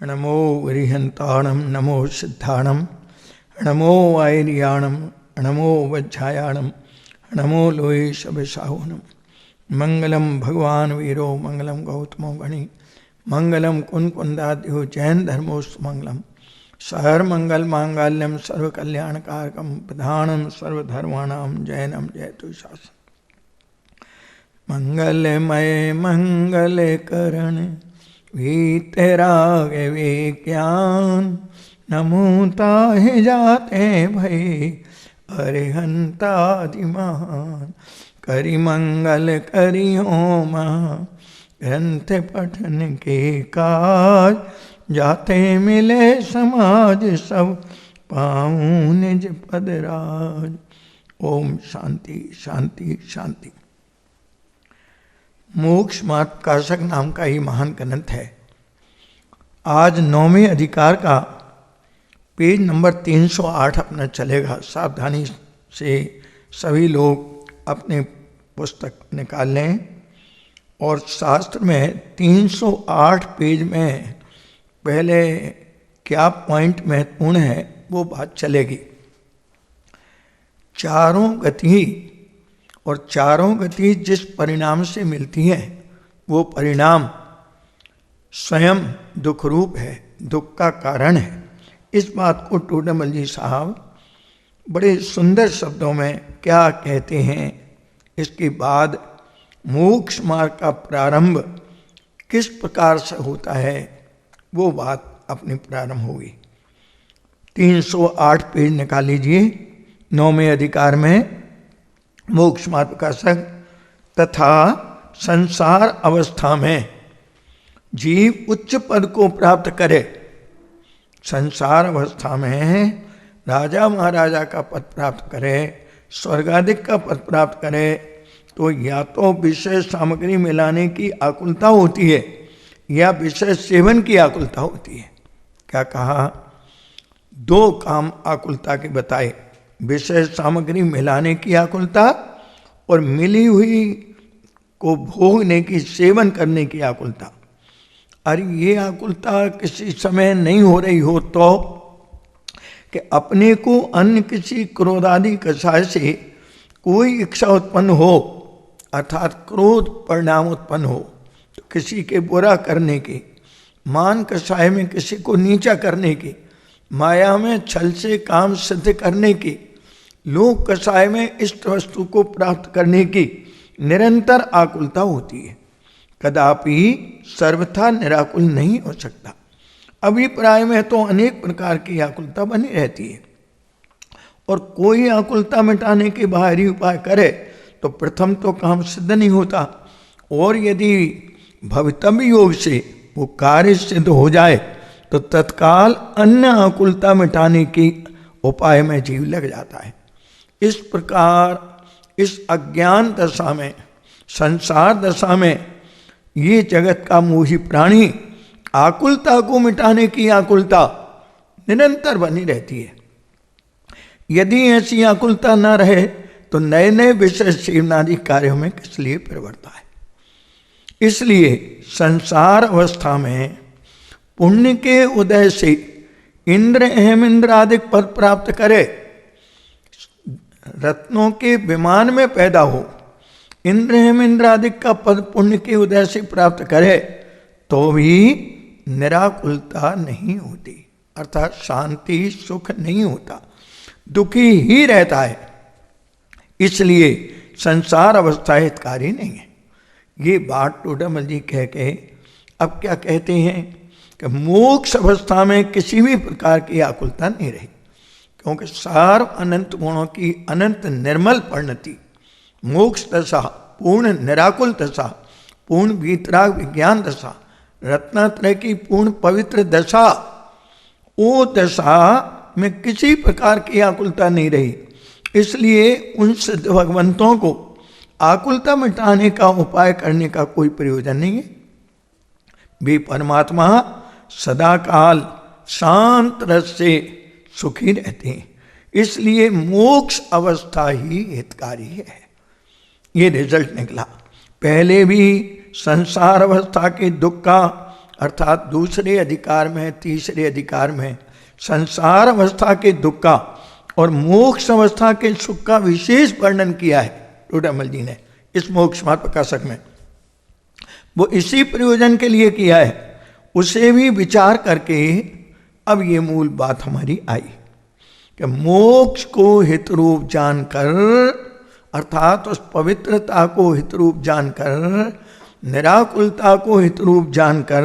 नमो वरिहंताणं नमो सिद्धाणं नमो आयर्याणं नमो वज्रायाणं नमो लोये शबसाहुनं। मंगलम भगवान वीरो मंगलम गौतमो गणि मंगलम कुंकुंदाद्यो जैन धर्मोस्तु मंगलम। सहर मंगल मांगल्यम सर्वकल्याणकारकम प्रधानम सर्वधर्माणां जैनम जयतु शासन। मंगलमय मंगलकरण वीतराग विज्ञान नमो ताहि जाते भय अरिहंतादिमान। करि मंगल करि होम ग्रंथ पठन के काज जाते मिले समाज सब पाऊं निज पद राज। ओम शांति शांति शांति। मोक्ष मार्ग काशक नाम का ही महान ग्रंथ है। आज 9वें अधिकार का पेज नंबर 308 अपना चलेगा। सावधानी से सभी लोग अपने पुस्तक निकाल लें और शास्त्र में 308 पेज में पहले क्या पॉइंट महत्वपूर्ण है वो बात चलेगी। चारों गति और चारों गति जिस परिणाम से मिलती है वो परिणाम स्वयं दुख रूप है, दुख का कारण है। इस बात को टोडामल जी साहब बड़े सुंदर शब्दों में क्या कहते हैं, इसके बाद मोक्ष मार्ग का प्रारंभ किस प्रकार से होता है वो बात अपनी प्रारंभ होगी। 308 पेज निकाल लीजिए। 9वें अधिकार में मोक्ष मार्ग प्रकाशक तथा संसार अवस्था में जीव उच्च पद को प्राप्त करे। संसार अवस्था में राजा महाराजा का पद प्राप्त करे, स्वर्गाधिक का पद प्राप्त करे तो या तो विषय सामग्री मिलाने की आकुलता होती है या विषय सेवन की आकुलता होती है। क्या कहा? दो काम आकुलता के बताए, विषय सामग्री मिलाने की आकुलता और मिली हुई को भोगने की, सेवन करने की आकुलता। अरे ये आकुलता किसी समय नहीं हो रही हो तो कि अपने को अन्य किसी क्रोधादि कषाय से कोई इच्छा उत्पन्न हो, अर्थात क्रोध परिणाम उत्पन्न हो, तो किसी के बुरा करने की, मान कषाय में किसी को नीचा करने की, माया में छल से काम सिद्ध करने की, लोक कषाय में इष्ट वस्तु को प्राप्त करने की निरंतर आकुलता होती है। कदापि सर्वथा निराकुल नहीं हो सकता। अभिप्राय में तो अनेक प्रकार की आकुलता बनी रहती है और कोई आकुलता मिटाने के बाहरी उपाय करे तो प्रथम तो काम सिद्ध नहीं होता, और यदि भवितव्य योग से वो कार्य सिद्ध हो जाए तो तत्काल अन्य आकुलता मिटाने की उपाय में जीव लग जाता है। इस प्रकार इस अज्ञान दशा में, संसार दशा में ये जगत का मोही प्राणी आकुलता को मिटाने की आकुलता निरंतर बनी रहती है। यदि ऐसी आकुलता न रहे तो नए नए विषय सेवनादि कार्यों में किस लिए प्रवृत्ता है। इसलिए संसार अवस्था में पुण्य के उदय से इंद्र अहम इंद्रादिक पद प्राप्त करे, रत्नों के विमान में पैदा हो, इंद्र अहम इंद्रादिक का पद पुण्य के उदय से प्राप्त करे तो भी निराकुलता नहीं होती, अर्थात शांति सुख नहीं होता, दुखी ही रहता है। इसलिए संसार अवस्था हितकारी नहीं है। ये बात टोडामल जी कह के अब क्या कहते हैं कि मोक्ष अवस्था में किसी भी प्रकार की आकुलता नहीं रही, क्योंकि सार अनंत गुणों की अनंत निर्मल परिणति, मोक्ष दशा, पूर्ण निराकुल दशा, पूर्ण वीतराग विज्ञान दशा, रत्नात्रय की पूर्ण पवित्र दशा, वो दशा में किसी प्रकार की आकुलता नहीं रही। इसलिए उन सिद्ध भगवंतों को आकुलता मिटाने का उपाय करने का कोई प्रयोजन नहीं है। वे परमात्मा सदा काल शांत रस से सुखी रहते हैं। इसलिए मोक्ष अवस्था ही हितकारी है। ये रिजल्ट निकला। पहले भी संसार अवस्था के दुख का अर्थात दूसरे अधिकार में, तीसरे अधिकार में संसार अवस्था के दुख का और मोक्ष अवस्था के सुख का विशेष वर्णन किया है टोडरमल जी ने इस मोक्ष मार्ग प्रकाशक में। वो इसी प्रयोजन के लिए किया है, उसे भी विचार करके अब ये मूल बात हमारी आई कि मोक्ष को हितरूप जानकर, अर्थात उस पवित्रता को हितरूप जानकर, निराकुलता को हितरूप जानकर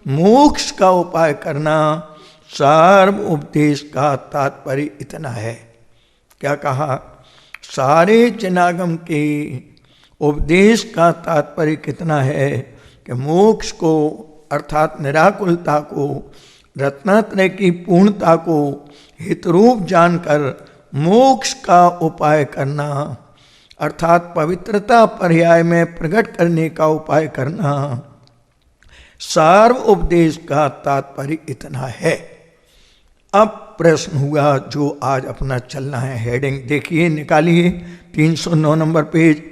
मोक्ष का उपाय करना, सर्व उपदेश का तात्पर्य इतना है। क्या कहा? सारे जनागम के उपदेश का तात्पर्य कितना है कि मोक्ष को, अर्थात निराकुलता को, रत्नात्रय की पूर्णता को हितरूप जानकर मोक्ष का उपाय करना, अर्थात पवित्रता पर्याय में प्रकट करने का उपाय करना, सार्व उपदेश का तात्पर्य इतना है। अब प्रश्न हुआ जो आज अपना चलना है, हेडिंग देखिए, निकालिए 309 नंबर पेज।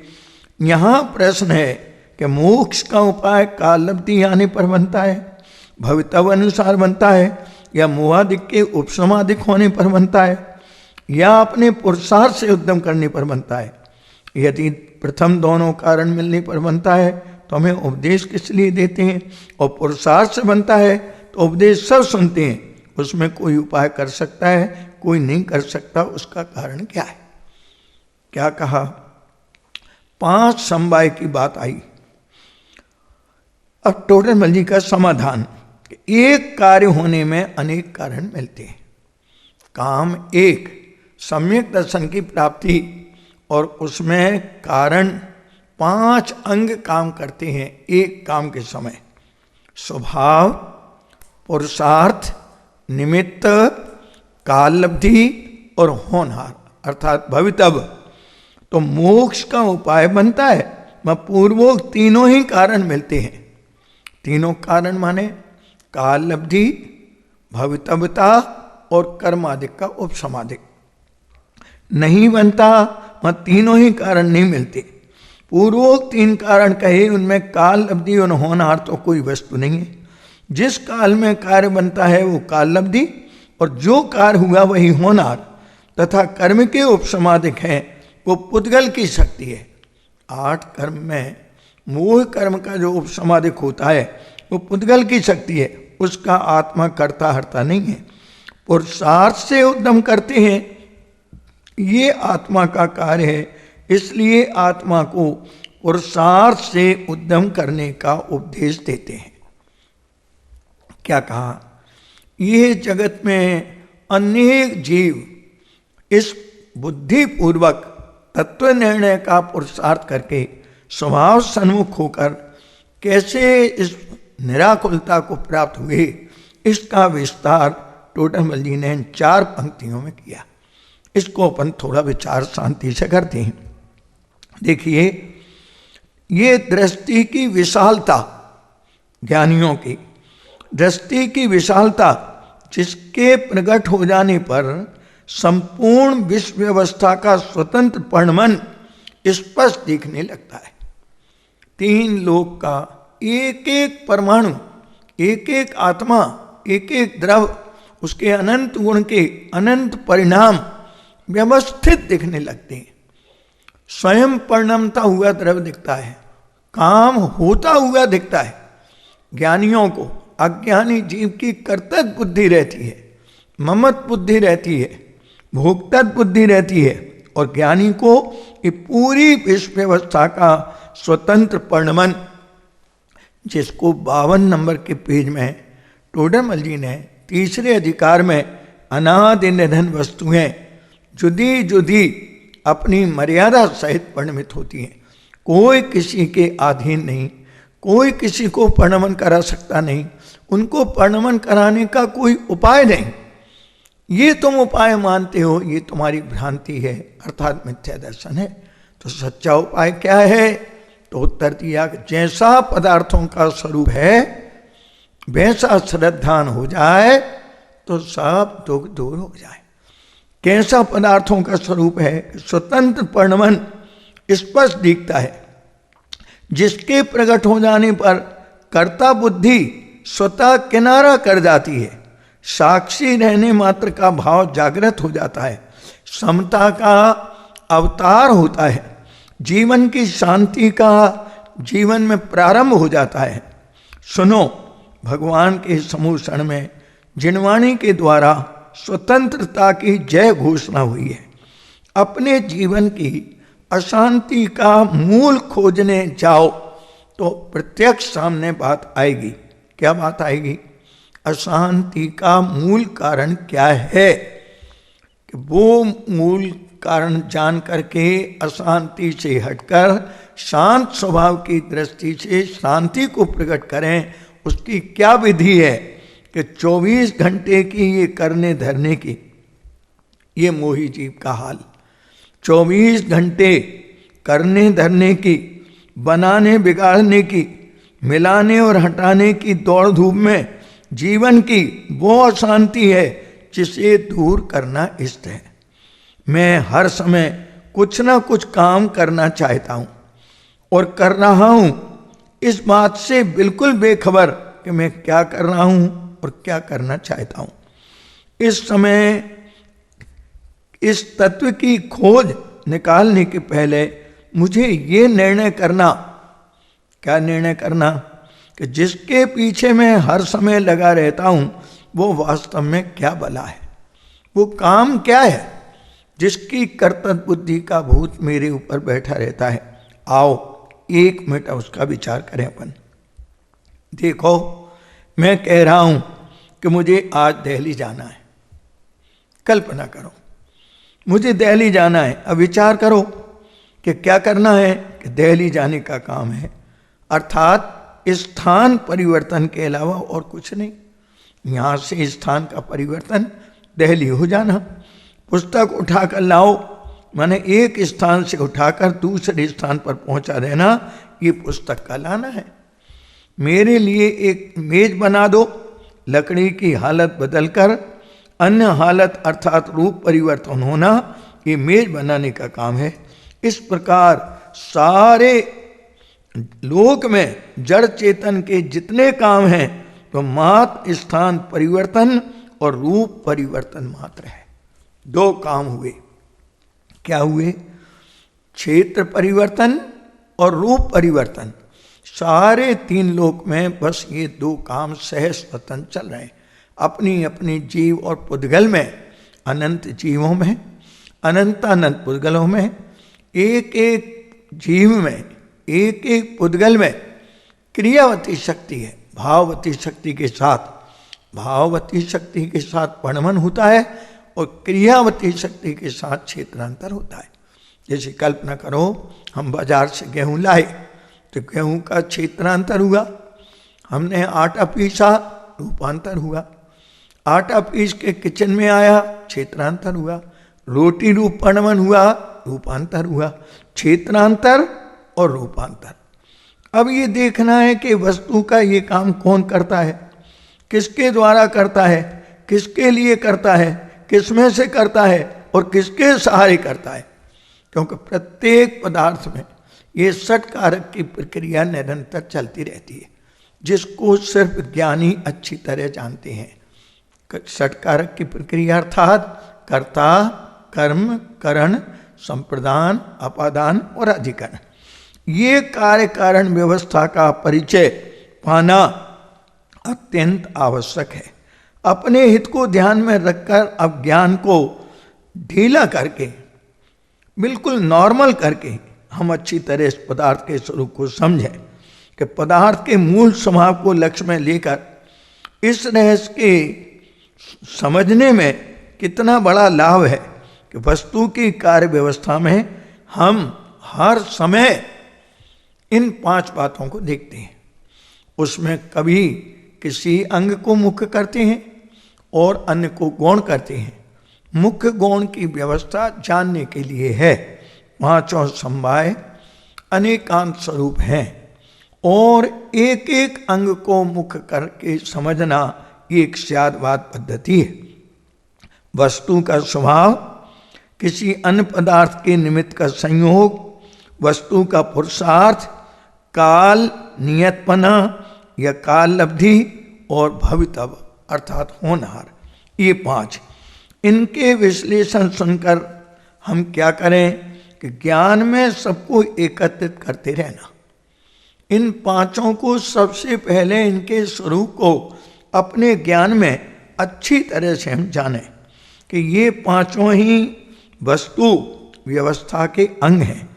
यहाँ प्रश्न है कि मोक्ष का उपाय कालब्धि आने पर बनता है, भवितव्य अनुसार बनता है, या मोहादिक के उपसमादिक होने पर बनता है, या अपने पुरुषार्थ से उद्यम करने पर बनता है। यदि प्रथम दोनों कारण मिलने पर बनता है तो हमें उपदेश किस लिए देते हैं, और पुरुषार्थ से बनता है तो उपदेश सब सुनते हैं। उसमें कोई उपाय कर सकता है, कोई नहीं कर सकता, उसका कारण क्या है? क्या कहा? 5 समवाय की बात आई। अब टोडरमल जी का समाधान, एक कार्य होने में अनेक कारण मिलते हैं। काम एक, सम्यक दर्शन की प्राप्ति, और उसमें कारण 5 अंग काम करते हैं एक काम के समय: स्वभाव, पुरुषार्थ, निमित्त, कालब्धि और होनहार, अर्थात भवितव्य। तो मोक्ष का उपाय बनता है, वह पूर्वोक्त तीनों ही कारण मिलते हैं। तीनों कारण माने कालब्धि, भवितव्यता और कर्मादिक का उपसमादिक। नहीं बनता, वह तीनों ही कारण नहीं मिलते। पूर्वोक्त 3 कारण कहे, उनमें कालब्धि और होनहार तो कोई वस्तु नहीं है। जिस काल में कार्य बनता है वो कालब्धि, और जो कार्य हुआ वही होनहार, तथा कर्म के उपसमादिक हैं वो पुद्गल की शक्ति है। 8 कर्म में मोह कर्म का जो उपसमादिक होता है वो पुद्गल की शक्ति है, उसका आत्मा कर्ता हर्ता नहीं है। पुरुषार्थ से उद्यम करते हैं, ये आत्मा का कार्य है, इसलिए आत्मा को पुरुषार्थ से उद्यम करने का उपदेश देते हैं। क्या कहा? ये जगत में अनेक जीव इस बुद्धिपूर्वक तत्व निर्णय का पुरुषार्थ करके स्वभाव सन्मुख होकर कैसे इस निराकुलता को प्राप्त हुए, इसका विस्तार टोडरमल जी ने 4 पंक्तियों में किया। इसको अपन थोड़ा विचार शांति से करते हैं। देखिए, ये दृष्टि की विशालता, ज्ञानियों की दृष्टि की विशालता, जिसके प्रकट हो जाने पर संपूर्ण विश्व व्यवस्था का स्वतंत्र परिणमन स्पष्ट दिखने लगता है। 3 लोक का एक एक परमाणु, एक एक आत्मा, एक एक द्रव, उसके अनंत गुण के अनंत परिणाम व्यवस्थित दिखने लगते हैं। स्वयं परिणमता हुआ द्रव दिखता है, काम होता हुआ दिखता है। ज्ञानियों को अज्ञानी जीव की कर्तव्य बुद्धि रहती है, ममत बुद्धि रहती है, भोक्तृ बुद्धि रहती है, और ज्ञानी को ये पूरी विश्व व्यवस्था का स्वतंत्र परिणमन, जिसको 52 नंबर के पेज में टोडरमल जी ने तीसरे अधिकार में अनादि निधन वस्तुएं जुदी जुदी अपनी मर्यादा सहित परिणमित होती हैं। कोई किसी के अधीन नहीं, कोई किसी को परिणमन करा सकता नहीं, उनको परिणमन कराने का कोई उपाय नहीं। ये तुम उपाय मानते हो, ये तुम्हारी भ्रांति है, अर्थात मिथ्या दर्शन है। तो सच्चा उपाय क्या है? तो उत्तर दिया कि जैसा पदार्थों का स्वरूप है वैसा श्रद्धान हो जाए तो सब दुख दूर हो जाए। कैसा पदार्थों का स्वरूप है? स्वतंत्र परिणमन स्पष्ट दिखता है, जिसके प्रकट हो जाने पर कर्ता बुद्धि स्वतः किनारा कर जाती है। साक्षी रहने मात्र का भाव जागृत हो जाता है, समता का अवतार होता है, जीवन की शांति का जीवन में प्रारंभ हो जाता है। सुनो, भगवान के समूषण में जिनवाणी के द्वारा स्वतंत्रता की जय घोषणा हुई है। अपने जीवन की अशांति का मूल खोजने जाओ तो प्रत्यक्ष सामने बात आएगी। क्या बात आएगी? अशांति का मूल कारण क्या है, कि वो मूल कारण जान करके अशांति से हटकर शांत स्वभाव की दृष्टि से शांति को प्रकट करें। उसकी क्या विधि है कि 24 घंटे की ये करने धरने की, ये मोही जीव का हाल, 24 घंटे करने धरने की, बनाने बिगाड़ने की, मिलाने और हटाने की दौड़ धूप में जीवन की वो अशांति है जिसे दूर करना इष्ट है। मैं हर समय कुछ ना कुछ काम करना चाहता हूं और कर रहा हूं, इस बात से बिल्कुल बेखबर कि मैं क्या कर रहा हूं और क्या करना चाहता हूं। इस समय इस तत्व की खोज निकालने के पहले मुझे ये निर्णय करना, क्या निर्णय करना, कि जिसके पीछे मैं हर समय लगा रहता हूं वो वास्तव में क्या भला है, वो काम क्या है जिसकी कर्तव्य बुद्धि का भूत मेरे ऊपर बैठा रहता है। आओ 1 मिनट उसका विचार करें अपन। देखो, मैं कह रहा हूं कि मुझे आज दिल्ली जाना है। कल्पना करो, मुझे दिल्ली जाना है। अब विचार करो कि क्या करना है, कि दिल्ली जाने का काम है, अर्थात स्थान परिवर्तन के अलावा और कुछ नहीं। यहां से स्थान का परिवर्तन दिल्ली हो जाना। पुस्तक उठाकर लाओ, माने एक स्थान से उठाकर दूसरे स्थान पर पहुंचा देना, ये पुस्तक का लाना है। मेरे लिए एक मेज बना दो, लकड़ी की हालत बदलकर अन्य हालत अर्थात रूप परिवर्तन होना, ये मेज बनाने का काम है। इस प्रकार सारे लोक में जड़ चेतन के जितने काम हैं तो मात्र स्थान परिवर्तन और रूप परिवर्तन मात्र है। 2 काम हुए। क्या हुए? क्षेत्र परिवर्तन और रूप परिवर्तन। सारे 3 लोक में बस ये 2 काम सहज स्वतंत्र चल रहे हैं। अपनी अपनी जीव और पुद्गल में, अनंत जीवों में, अनंतानंत पुद्गलों में, एक एक जीव में, एक एक पुद्गल में क्रियावती शक्ति है। भाववती शक्ति के साथ, भाववती शक्ति के साथ परिणमन होता है और क्रियावती शक्ति के साथ क्षेत्रांतर होता है। जैसे कल्पना करो, हम बाजार से गेहूं लाए तो गेहूं का क्षेत्रांतर हुआ, हमने आटा पीसा, रूपांतर हुआ, आटा पीस के किचन में आया, क्षेत्रांतर हुआ, रोटी रूप परिणमन हुआ, रूपांतर हुआ, क्षेत्रांतर और रूपांतर। अब ये देखना है कि वस्तु का ये काम कौन करता है, किसके द्वारा करता है, किसके लिए करता है, किसमें से करता है और किसके सहारे करता है। क्योंकि प्रत्येक पदार्थ में ये षटकारक की प्रक्रिया निरंतर चलती रहती है, जिसको सिर्फ ज्ञानी अच्छी तरह जानते हैं। षटकारक की प्रक्रिया अर्थात कर्ता, कर्म, करण, संप्रदान, अपादान और अधिकरण। ये कार्य कारण व्यवस्था का परिचय पाना अत्यंत आवश्यक है। अपने हित को ध्यान में रखकर अब ज्ञान को ढीला करके, बिल्कुल नॉर्मल करके हम अच्छी तरह इस पदार्थ के स्वरूप को समझें कि पदार्थ के मूल स्वभाव को लक्ष्य में लेकर इस रहस्य के समझने में कितना बड़ा लाभ है कि वस्तु की कार्य व्यवस्था में हम हर समय इन 5 बातों को देखते हैं। उसमें कभी किसी अंग को मुख्य करते हैं और अन्य को गौण करते हैं। मुख्य गौण की व्यवस्था जानने के लिए है। 5 समवाय अनेकांत स्वरूप हैं और एक एक अंग को मुख्य करके समझना एक स्यादवाद पद्धति है। वस्तु का स्वभाव, किसी अन्य पदार्थ के निमित्त का संयोग, वस्तु का पुरुषार्थ, काल, नियतपना या काल लब्धि और भवितव्य अर्थात होनहार, ये 5। इनके विश्लेषण सुनकर हम क्या करें कि ज्ञान में सबको एकत्रित करते रहना। इन 5 को सबसे पहले इनके स्वरूप को अपने ज्ञान में अच्छी तरह से हम जानें कि ये 5 ही वस्तु व्यवस्था के अंग हैं।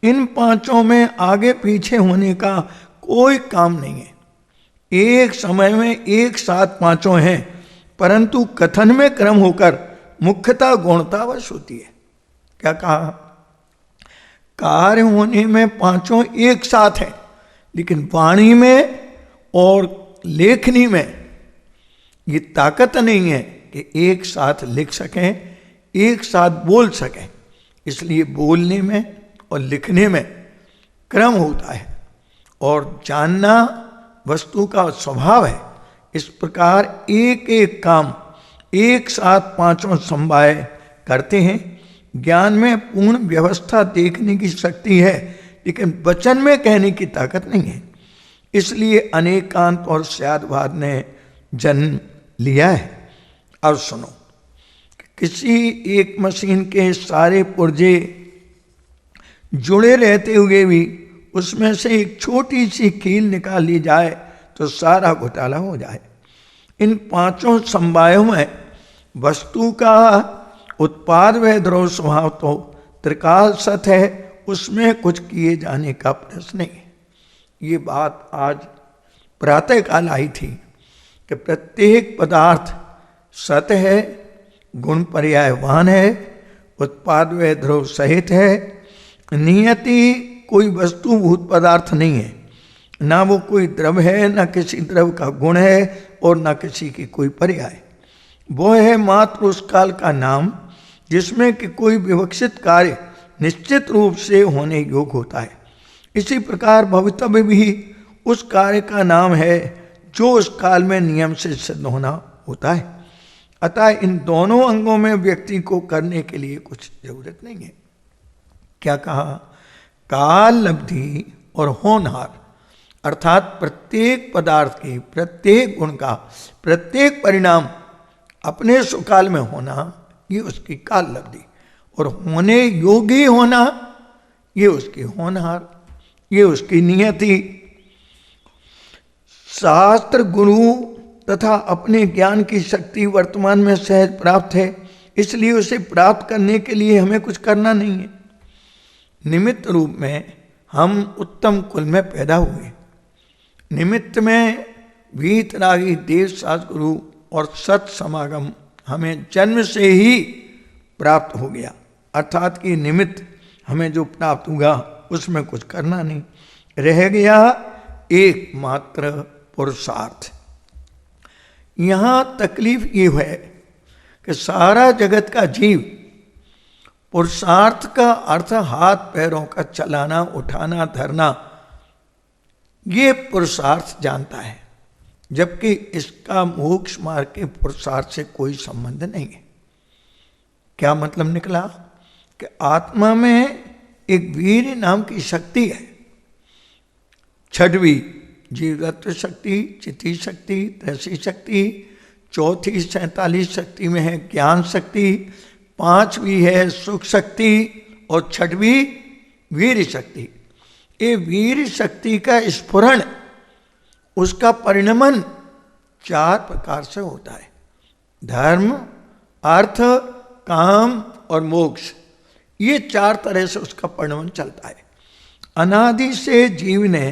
इन 5 में आगे पीछे होने का कोई काम नहीं है। एक समय में एक साथ 5 हैं, परंतु कथन में क्रम होकर मुख्यता गौणतावश होती है। क्या कहा? कार्य होने में 5 एक साथ हैं, लेकिन वाणी में और लेखनी में ये ताकत नहीं है कि एक साथ लिख सकें, एक साथ बोल सकें। इसलिए बोलने में और लिखने में क्रम होता है और जानना वस्तु का स्वभाव है। इस प्रकार एक एक काम एक साथ 5 समवाय करते हैं। ज्ञान में पूर्ण व्यवस्था देखने की शक्ति है, लेकिन वचन में कहने की ताकत नहीं है। इसलिए अनेकांत और स्यादवाद ने जन्म लिया है। अब सुनो, किसी एक मशीन के सारे पुर्जे जुड़े रहते हुए भी उसमें से एक छोटी सी कील निकाल ली जाए तो सारा घोटाला हो जाए। इन 5 समवायों में वस्तु का उत्पाद व द्रव्य स्वभाव तो त्रिकाल सत है, उसमें कुछ किए जाने का प्रश्न नहीं है। ये बात आज प्रातःकाल आई थी कि प्रत्येक पदार्थ सत है, गुण पर्यायवान है, उत्पाद व द्रव्य सहित है। नियति कोई वस्तुभूत पदार्थ नहीं है, ना वो कोई द्रव्य है, ना किसी द्रव्य का गुण है और ना किसी की कोई पर्याय। वो है मात्र उस काल का नाम जिसमें कि कोई विवक्षित कार्य निश्चित रूप से होने योग्य होता है। इसी प्रकार भवितव्य भी उस कार्य का नाम है जो उस काल में नियम से सिद्ध होना होता है। अतः इन दोनों अंगों में व्यक्ति को करने के लिए कुछ जरूरत नहीं है। क्या कहा? काल लब्धि और होनहार, अर्थात प्रत्येक पदार्थ की, प्रत्येक गुण का, प्रत्येक परिणाम अपने सुकाल में होना, ये उसकी काल लब्धि, और होने योगी होना ये उसकी होनहार, ये उसकी नियति। शास्त्र, गुरु तथा अपने ज्ञान की शक्ति वर्तमान में सहज प्राप्त है, इसलिए उसे प्राप्त करने के लिए हमें कुछ करना नहीं है। निमित्त रूप में हम उत्तम कुल में पैदा हुए। निमित्त में वीतरागी देव शास्त्र गुरु और सत समागम हमें जन्म से ही प्राप्त हो गया, अर्थात कि निमित्त हमें जो प्राप्त हुआ उसमें कुछ करना नहीं, रह गया एकमात्र पुरुषार्थ। यहाँ तकलीफ ये है कि सारा जगत का जीव पुरुषार्थ का अर्थ हाथ पैरों का चलाना, उठाना, धरना, ये पुरुषार्थ जानता है, जबकि इसका मोक्ष मार्ग के पुरुषार्थ से कोई संबंध नहीं है। क्या मतलब निकला कि आत्मा में एक वीर नाम की शक्ति है, छठवीं जीवत्व शक्ति, चिति शक्ति, त्रसी शक्ति, चौथी 47 शक्ति में है ज्ञान शक्ति, 5वीं है सुख शक्ति और 6वीं वीर शक्ति। ये वीर शक्ति का स्फुरण, उसका परिणमन 4 प्रकार से होता है। धर्म, अर्थ, काम और मोक्ष, ये 4 तरह से उसका परिणमन चलता है। अनादि से जीव ने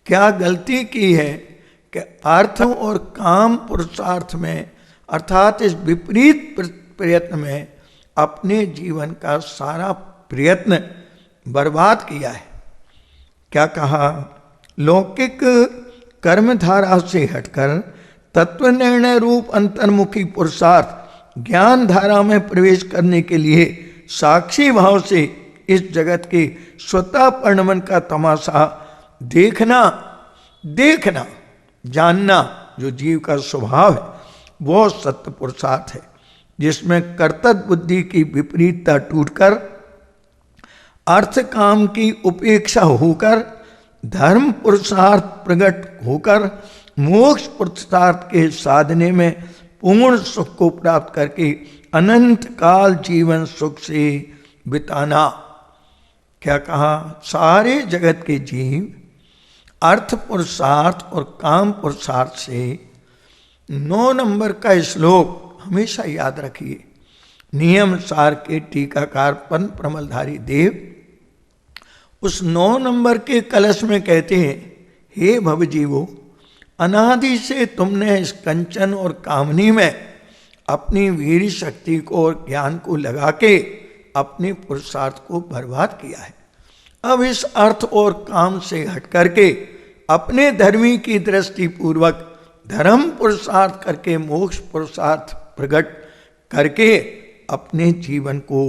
क्या गलती की है कि अर्थ और काम पुरुषार्थ में, अर्थात इस विपरीत प्रयत्न में अपने जीवन का सारा प्रयत्न बर्बाद किया है। क्या कहा? लौकिक कर्मधारा से हटकर तत्व निर्णय रूप अंतर्मुखी पुरुषार्थ ज्ञान धारा में प्रवेश करने के लिए साक्षी भाव से इस जगत के स्वतः परिणमन का तमाशा देखना, जानना, जो जीव का स्वभाव है, वो सत्य पुरुषार्थ है, जिसमें कर्तव्य बुद्धि की विपरीतता टूटकर अर्थ काम की उपेक्षा होकर धर्म पुरुषार्थ प्रकट होकर मोक्ष पुरुषार्थ के साधने में पूर्ण सुख को प्राप्त करके अनंत काल जीवन सुख से बिताना। क्या कहा? सारे जगत के जीव अर्थ पुरुषार्थ और काम पुरुषार्थ से 9 नंबर का श्लोक हमेशा याद रखिए। नियम सार के टीकाकार पन प्रमलधारी देव उस 9 नंबर के कलश में कहते हैं, हे भवजीवो, अनादि से तुमने इस कंचन और कामनी में अपनी वीर शक्ति को और ज्ञान को लगा के अपने पुरुषार्थ को बर्बाद किया है। अब इस अर्थ और काम से हट करके अपने धर्मी की दृष्टि पूर्वक धर्म पुरुषार्थ करके मोक्ष पुरुषार्थ प्रकट करके अपने जीवन को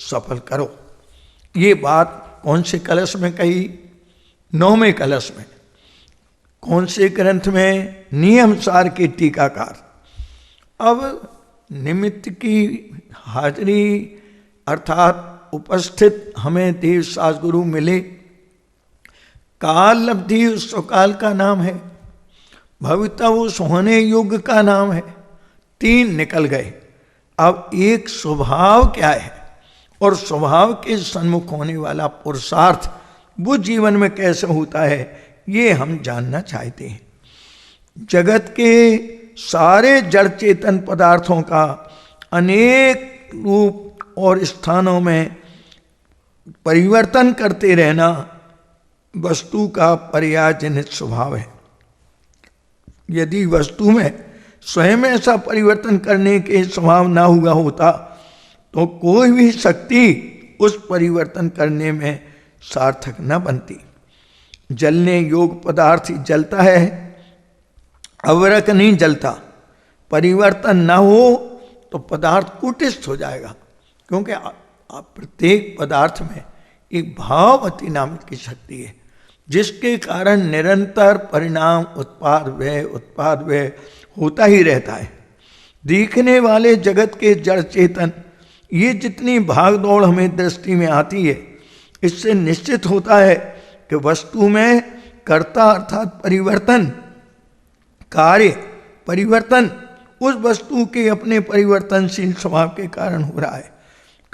सफल करो। ये बात कौन से कलश में कही? 9वें कलश में। कौन से ग्रंथ में? नियम सार के टीकाकार। अब निमित्त की हाजिरी अर्थात उपस्थित हमें देव सास गुरु मिले। काल लब्धि उस स्वकाल का नाम है, भविता उस होने युग का नाम है। 3 निकल गए। अब एक स्वभाव क्या है और स्वभाव के सन्मुख होने वाला पुरुषार्थ वो जीवन में कैसे होता है, ये हम जानना चाहते हैं। जगत के सारे जड़ चेतन पदार्थों का अनेक रूप और स्थानों में परिवर्तन करते रहना वस्तु का पर्यायजनित स्वभाव है। यदि वस्तु में स्वयं ऐसा परिवर्तन करने के स्वभाव ना हुआ होता तो कोई भी शक्ति उस परिवर्तन करने में सार्थक न बनती। जलने योग पदार्थ ही जलता है, अवरक नहीं जलता। परिवर्तन ना हो तो पदार्थ कुटिष्ठ हो जाएगा, क्योंकि प्रत्येक पदार्थ में एक भाववती नाम की शक्ति है, जिसके कारण निरंतर परिणाम उत्पाद व्यय होता ही रहता है। दिखने वाले जगत के जड़ चेतन ये जितनी भाग दौड़ हमें दृष्टि में आती है, इससे निश्चित होता है कि वस्तु में कर्ता अर्थात परिवर्तन, कार्य परिवर्तन उस वस्तु के अपने परिवर्तनशील स्वभाव के कारण हो रहा है।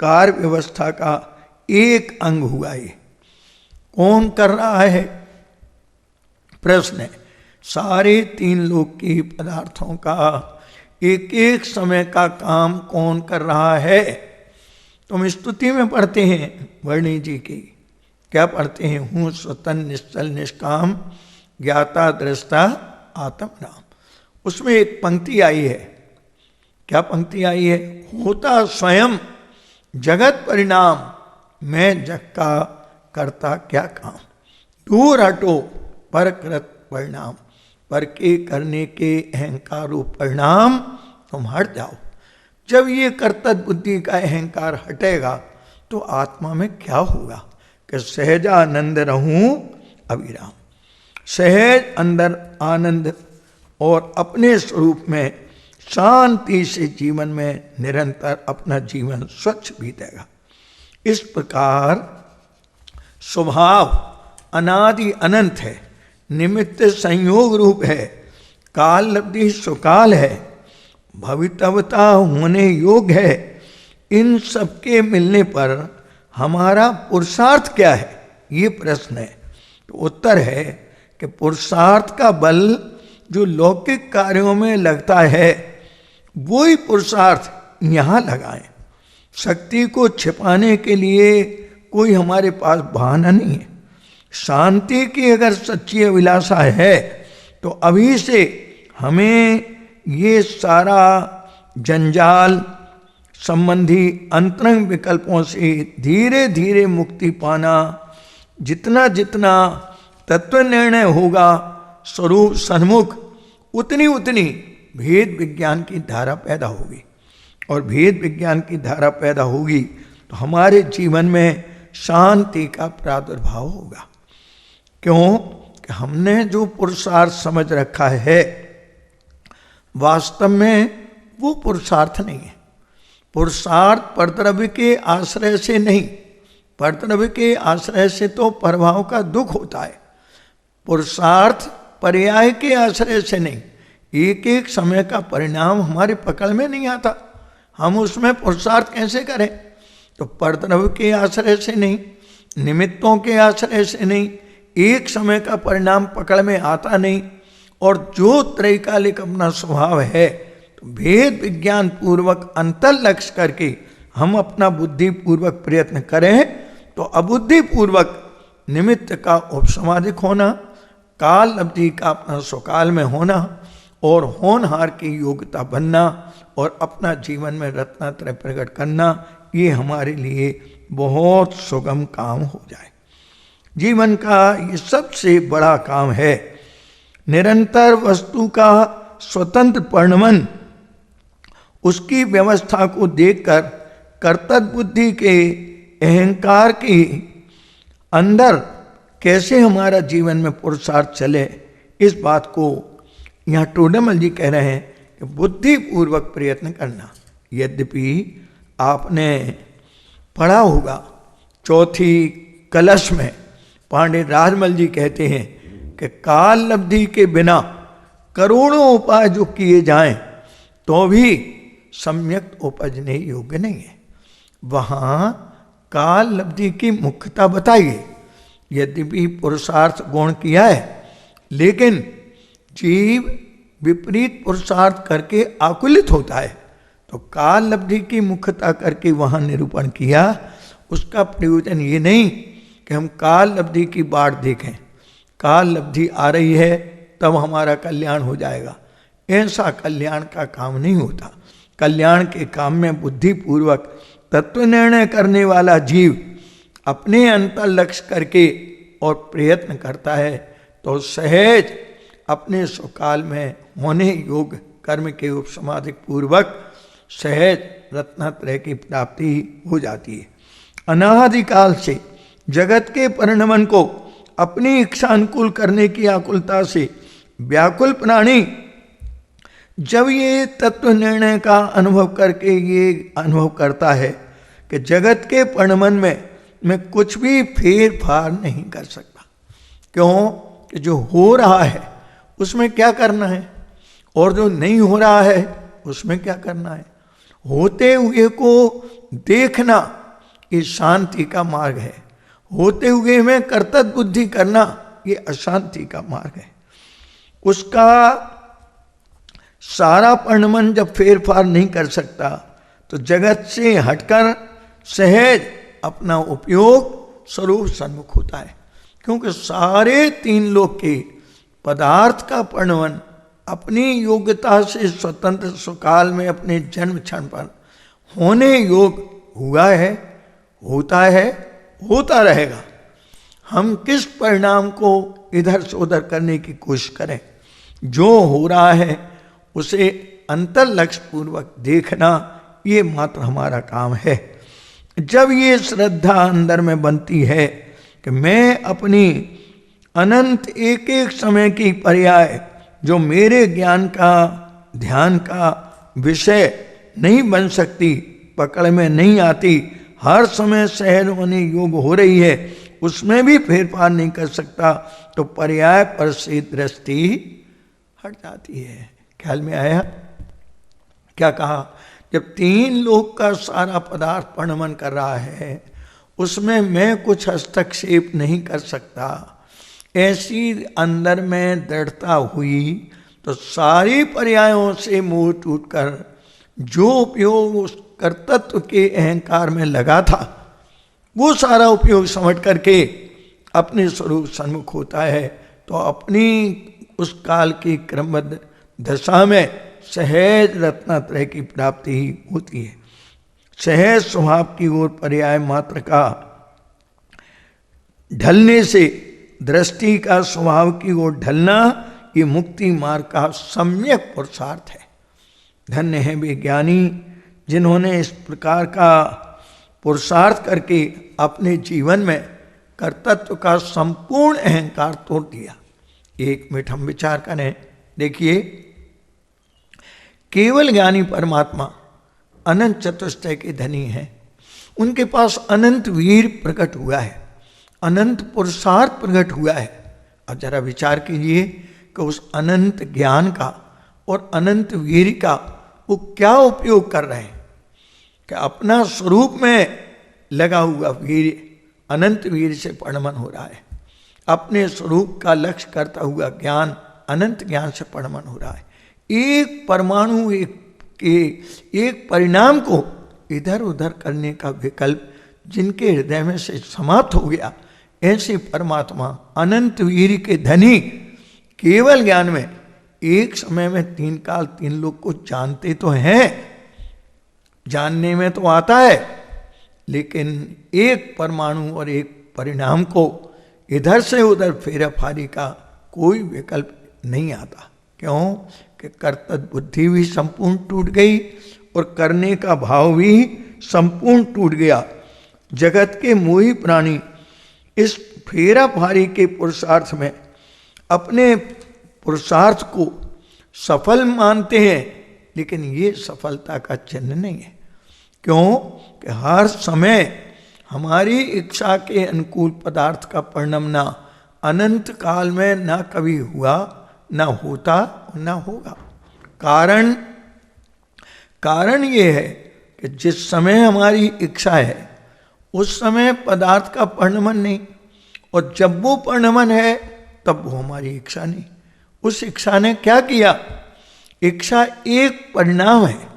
कार्य व्यवस्था का एक अंग हुआ ये। कौन कर रहा है? प्रश्न है। सारे 3 लोक के पदार्थों का एक एक समय का काम कौन कर रहा है? तुम स्तुति में पढ़ते हैं वर्णी जी की, क्या पढ़ते हैं? हूँ स्वतन निश्चल निष्काम ज्ञाता दृष्टा आत्म नाम। उसमें एक पंक्ति आई है। क्या पंक्ति आई है? होता स्वयं जगत परिणाम, मैं जग का करता क्या काम। दूर हटो पर कृत परिणाम, पर के करने के अहंकार रूप परिणाम तुम हट जाओ। जब ये कर्तव्य बुद्धि का अहंकार हटेगा तो आत्मा में क्या होगा कि सहजानंद रहूं अविराम। सहज अंदर आनंद और अपने स्वरूप में शांति से जीवन में निरंतर अपना जीवन स्वच्छ बीतेगा। इस प्रकार स्वभाव अनादि अनंत है, निमित्त संयोग रूप है, काल लब्धि सुकाल है, भवितव्यता होने योग है। इन सबके मिलने पर हमारा पुरुषार्थ क्या है, ये प्रश्न है। तो उत्तर है कि पुरुषार्थ का बल जो लौकिक कार्यों में लगता है वही पुरुषार्थ यहाँ लगाएं। शक्ति को छिपाने के लिए कोई हमारे पास बहाना नहीं है। शांति की अगर सच्ची अभिलाषा है तो अभी से हमें ये सारा जंजाल संबंधी अंतरंग विकल्पों से धीरे धीरे मुक्ति पाना। जितना जितना तत्व निर्णय होगा स्वरूप सन्मुख, उतनी उतनी भेद विज्ञान की धारा पैदा होगी। और भेद विज्ञान की धारा पैदा होगी तो हमारे जीवन में शांति का प्रादुर्भाव होगा। क्यों कि हमने जो पुरुषार्थ समझ रखा है वास्तव में वो पुरुषार्थ नहीं है। पुरुषार्थ परद्रव्य के आश्रय से नहीं, परद्रव्य के आश्रय से तो प्रभाव का दुख होता है। पुरुषार्थ पर्याय के आश्रय से नहीं, एक एक समय का परिणाम हमारे पकड़ में नहीं आता, हम उसमें पुरुषार्थ कैसे करें? तो परद्रव्य के आश्रय से नहीं, निमित्तों के आश्रय से नहीं, एक समय का परिणाम पकड़ में आता नहीं। और जो त्रैकालिक अपना स्वभाव है, तो भेद विज्ञान पूर्वक अंतर लक्ष्य करके हम अपना बुद्धि पूर्वक प्रयत्न करें तो अबुद्धि पूर्वक निमित्त का उपसमाधिक होना, काल अवधि का अपना स्वकाल में होना और होनहार की योग्यता बनना और अपना जीवन में रत्नात्रय प्रकट करना, ये हमारे लिए बहुत सुगम काम हो जाए। जीवन का ये सबसे बड़ा काम है। निरंतर वस्तु का स्वतंत्र परिणमन, उसकी व्यवस्था को देखकर कर्तव्य बुद्धि के अहंकार के अंदर कैसे हमारा जीवन में पुरुषार्थ चले, इस बात को यहाँ टोडरमल जी कह रहे हैं कि बुद्धिपूर्वक प्रयत्न करना। यद्यपि आपने पढ़ा होगा चौथी कलश में पांडे राजमल जी कहते हैं कि काल अवधि के बिना करोड़ों उपाय जो किए जाएं तो भी सम्यक उपजने योग्य नहीं है। वहाँ काल अवधि की मुख्यता बताइए। यद्यपि पुरुषार्थ गुण किया है, लेकिन जीव विपरीत पुरुषार्थ करके आकुलित होता है, तो काल अवधि की मुख्यता करके वहाँ निरूपण किया। उसका प्रयोजन ये नहीं कि हम काल अवधि की बाट देखें, काल अवधि आ रही है तब हमारा कल्याण हो जाएगा, ऐसा कल्याण का काम नहीं होता। कल्याण के काम में बुद्धिपूर्वक तत्व निर्णय करने वाला जीव अपने अंतर लक्ष्य करके और प्रयत्न करता है तो सहज अपने स्वकाल में होने योग्य कर्म के उपसमाधिक पूर्वक सहज रत्नात्रय की प्राप्ति हो जाती है। अनादिकाल से जगत के परिणमन को अपनी इच्छा अनुकूल करने की आकुलता से व्याकुल प्राणी जब ये तत्व निर्णय का अनुभव करके ये अनुभव करता है कि जगत के परिणमन में मैं कुछ भी फेर फार नहीं कर सकता। क्यों? कि जो हो रहा है उसमें क्या करना है और जो नहीं हो रहा है उसमें क्या करना है। होते हुए को देखना ये शांति का मार्ग है, होते हुए में कर्तव्य बुद्धि करना ये अशांति का मार्ग है। उसका सारा परिणमन जब फेर फार नहीं कर सकता तो जगत से हटकर सहज अपना उपयोग स्वरूप सन्मुख होता है। क्योंकि सारे तीन लोक के पदार्थ का परिणमन अपनी योग्यता से स्वतंत्र स्वकाल में अपने जन्म क्षण पर होने योग हुआ है, होता है, होता रहेगा। हम किस परिणाम को इधर से उधर करने की कोशिश करें, जो हो रहा है उसे अंतर लक्ष्य पूर्वक देखना, ये मात्र हमारा काम है। जब ये श्रद्धा अंदर में बनती है कि मैं अपनी अनंत एक एक समय की पर्याय जो मेरे ज्ञान का ध्यान का विषय नहीं बन सकती, पकड़ में नहीं आती, हर समय सहज होने योग हो रही है, उसमें भी फेरफार नहीं कर सकता, तो पर्याय पर से दृष्टि हट जाती है। ख्याल में आया? क्या कहा? जब तीन लोक का सारा पदार्थ परिणमन कर रहा है उसमें मैं कुछ हस्तक्षेप नहीं कर सकता, ऐसी अंदर में दृढ़ता हुई तो सारी पर्यायों से मुंह टूटकर जो उपयोग उस कर्तृत्व के अहंकार में लगा था वो सारा उपयोग समझ करके अपने स्वरूप सन्मुख होता है। तो अपनी उस काल की क्रमबद्ध दशा में सहज रत्नात्रय की प्राप्ति ही होती है। सहज स्वभाव की ओर पर्याय मात्र का ढलने से दृष्टि का स्वभाव की ओर ढलना, ये मुक्ति मार्ग का सम्यक पुरुषार्थ है। धन्य है वे ज्ञानी जिन्होंने इस प्रकार का पुरुषार्थ करके अपने जीवन में कर्तृत्व का संपूर्ण अहंकार तोड़ दिया। एक मिनट हम विचार करें। देखिए, केवल ज्ञानी परमात्मा अनंत चतुष्टय के धनी हैं, उनके पास अनंत वीर प्रकट हुआ है, अनंत पुरुषार्थ प्रकट हुआ है। अब जरा विचार कीजिए कि उस अनंत ज्ञान का और अनंत वीर का वो क्या उपयोग कर रहे हैं कि अपना स्वरूप में लगा हुआ वीर, अनंत वीर से परिणमन हो रहा है। अपने स्वरूप का लक्ष्य करता हुआ ज्ञान, अनंत ज्ञान से परिणमन हो रहा है। एक परमाणु, एक परिणाम को इधर उधर करने का विकल्प जिनके हृदय में से समाप्त हो गया, ऐसे परमात्मा अनंत वीर के धनी केवल ज्ञान में एक समय में 3 काल 3 लोक को जानते तो हैं, जानने में तो आता है, लेकिन एक परमाणु और एक परिणाम को इधर से उधर फेरा फारी का कोई विकल्प नहीं आता। क्यों कि कर्तव्य बुद्धि भी संपूर्ण टूट गई और करने का भाव भी संपूर्ण टूट गया। जगत के मोही प्राणी इस फेरा फारी के पुरुषार्थ में अपने पुरुषार्थ को सफल मानते हैं, लेकिन ये सफलता का चिन्ह नहीं है। क्यों कि हर समय हमारी इच्छा के अनुकूल पदार्थ का परिणमना अनंत काल में ना कभी हुआ, ना होता, ना होगा। कारण ये है कि जिस समय हमारी इच्छा है उस समय पदार्थ का परिणमन नहीं, और जब वो परिणमन है तब वो हमारी इच्छा नहीं। उस इच्छा ने क्या किया? इच्छा एक परिणाम है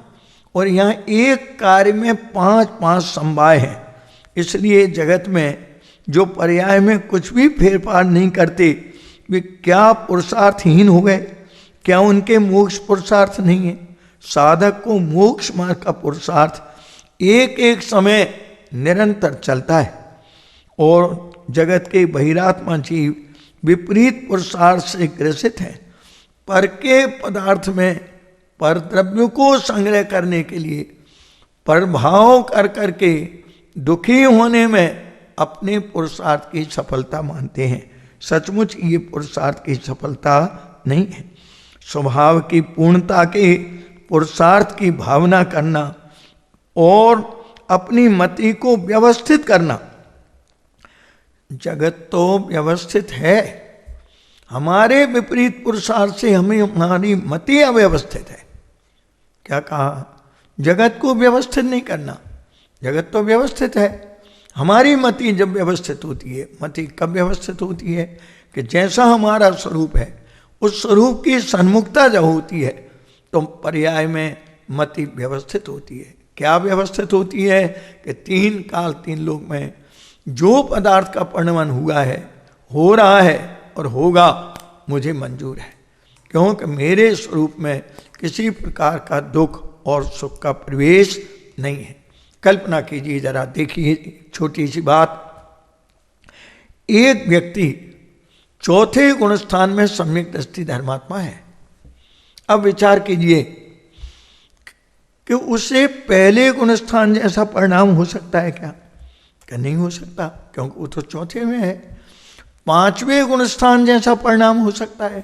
और यहाँ एक कार्य में 5 समवाय हैं। इसलिए जगत में जो पर्याय में कुछ भी फेरफार नहीं करते, वे क्या पुरुषार्थहीन हो गए? क्या उनके मोक्ष पुरुषार्थ नहीं है? साधक को मोक्ष मार्ग का पुरुषार्थ एक एक समय निरंतर चलता है, और जगत के बहिरात्मा जीव विपरीत पुरुषार्थ से ग्रसित हैं। पर के पदार्थ में पर द्रव्य को संग्रह करने के लिए प्रभाव कर करके दुखी होने में अपने पुरुषार्थ की सफलता मानते हैं। सचमुच ये पुरुषार्थ की सफलता नहीं है। स्वभाव की पूर्णता के पुरुषार्थ की भावना करना और अपनी मति को व्यवस्थित करना। जगत तो व्यवस्थित है, हमारे विपरीत पुरुषार्थ से हमें हमारी मति अव्यवस्थित है। क्या कहा? जगत को व्यवस्थित नहीं करना, जगत तो व्यवस्थित है। हमारी मति जब व्यवस्थित होती है, मति कब व्यवस्थित होती है कि जैसा हमारा स्वरूप है उस स्वरूप की सन्मुखता जब होती है तो पर्याय में मति व्यवस्थित होती है। क्या व्यवस्थित होती है कि 3 काल 3 लोक में जो पदार्थ का परिणमन हुआ है, हो रहा है और होगा, मुझे मंजूर है। क्योंकि मेरे स्वरूप में किसी प्रकार का दुख और सुख का प्रवेश नहीं है। कल्पना कीजिए जरा, देखिए छोटी सी बात। एक व्यक्ति चौथे गुण स्थान में सम्यक दृष्टि धर्मात्मा है। अब विचार कीजिए कि उसे पहले गुण स्थान जैसा परिणाम हो सकता है क्या? क्या नहीं हो सकता, क्योंकि वो तो चौथे में है। 5वें गुण स्थान जैसा परिणाम हो सकता है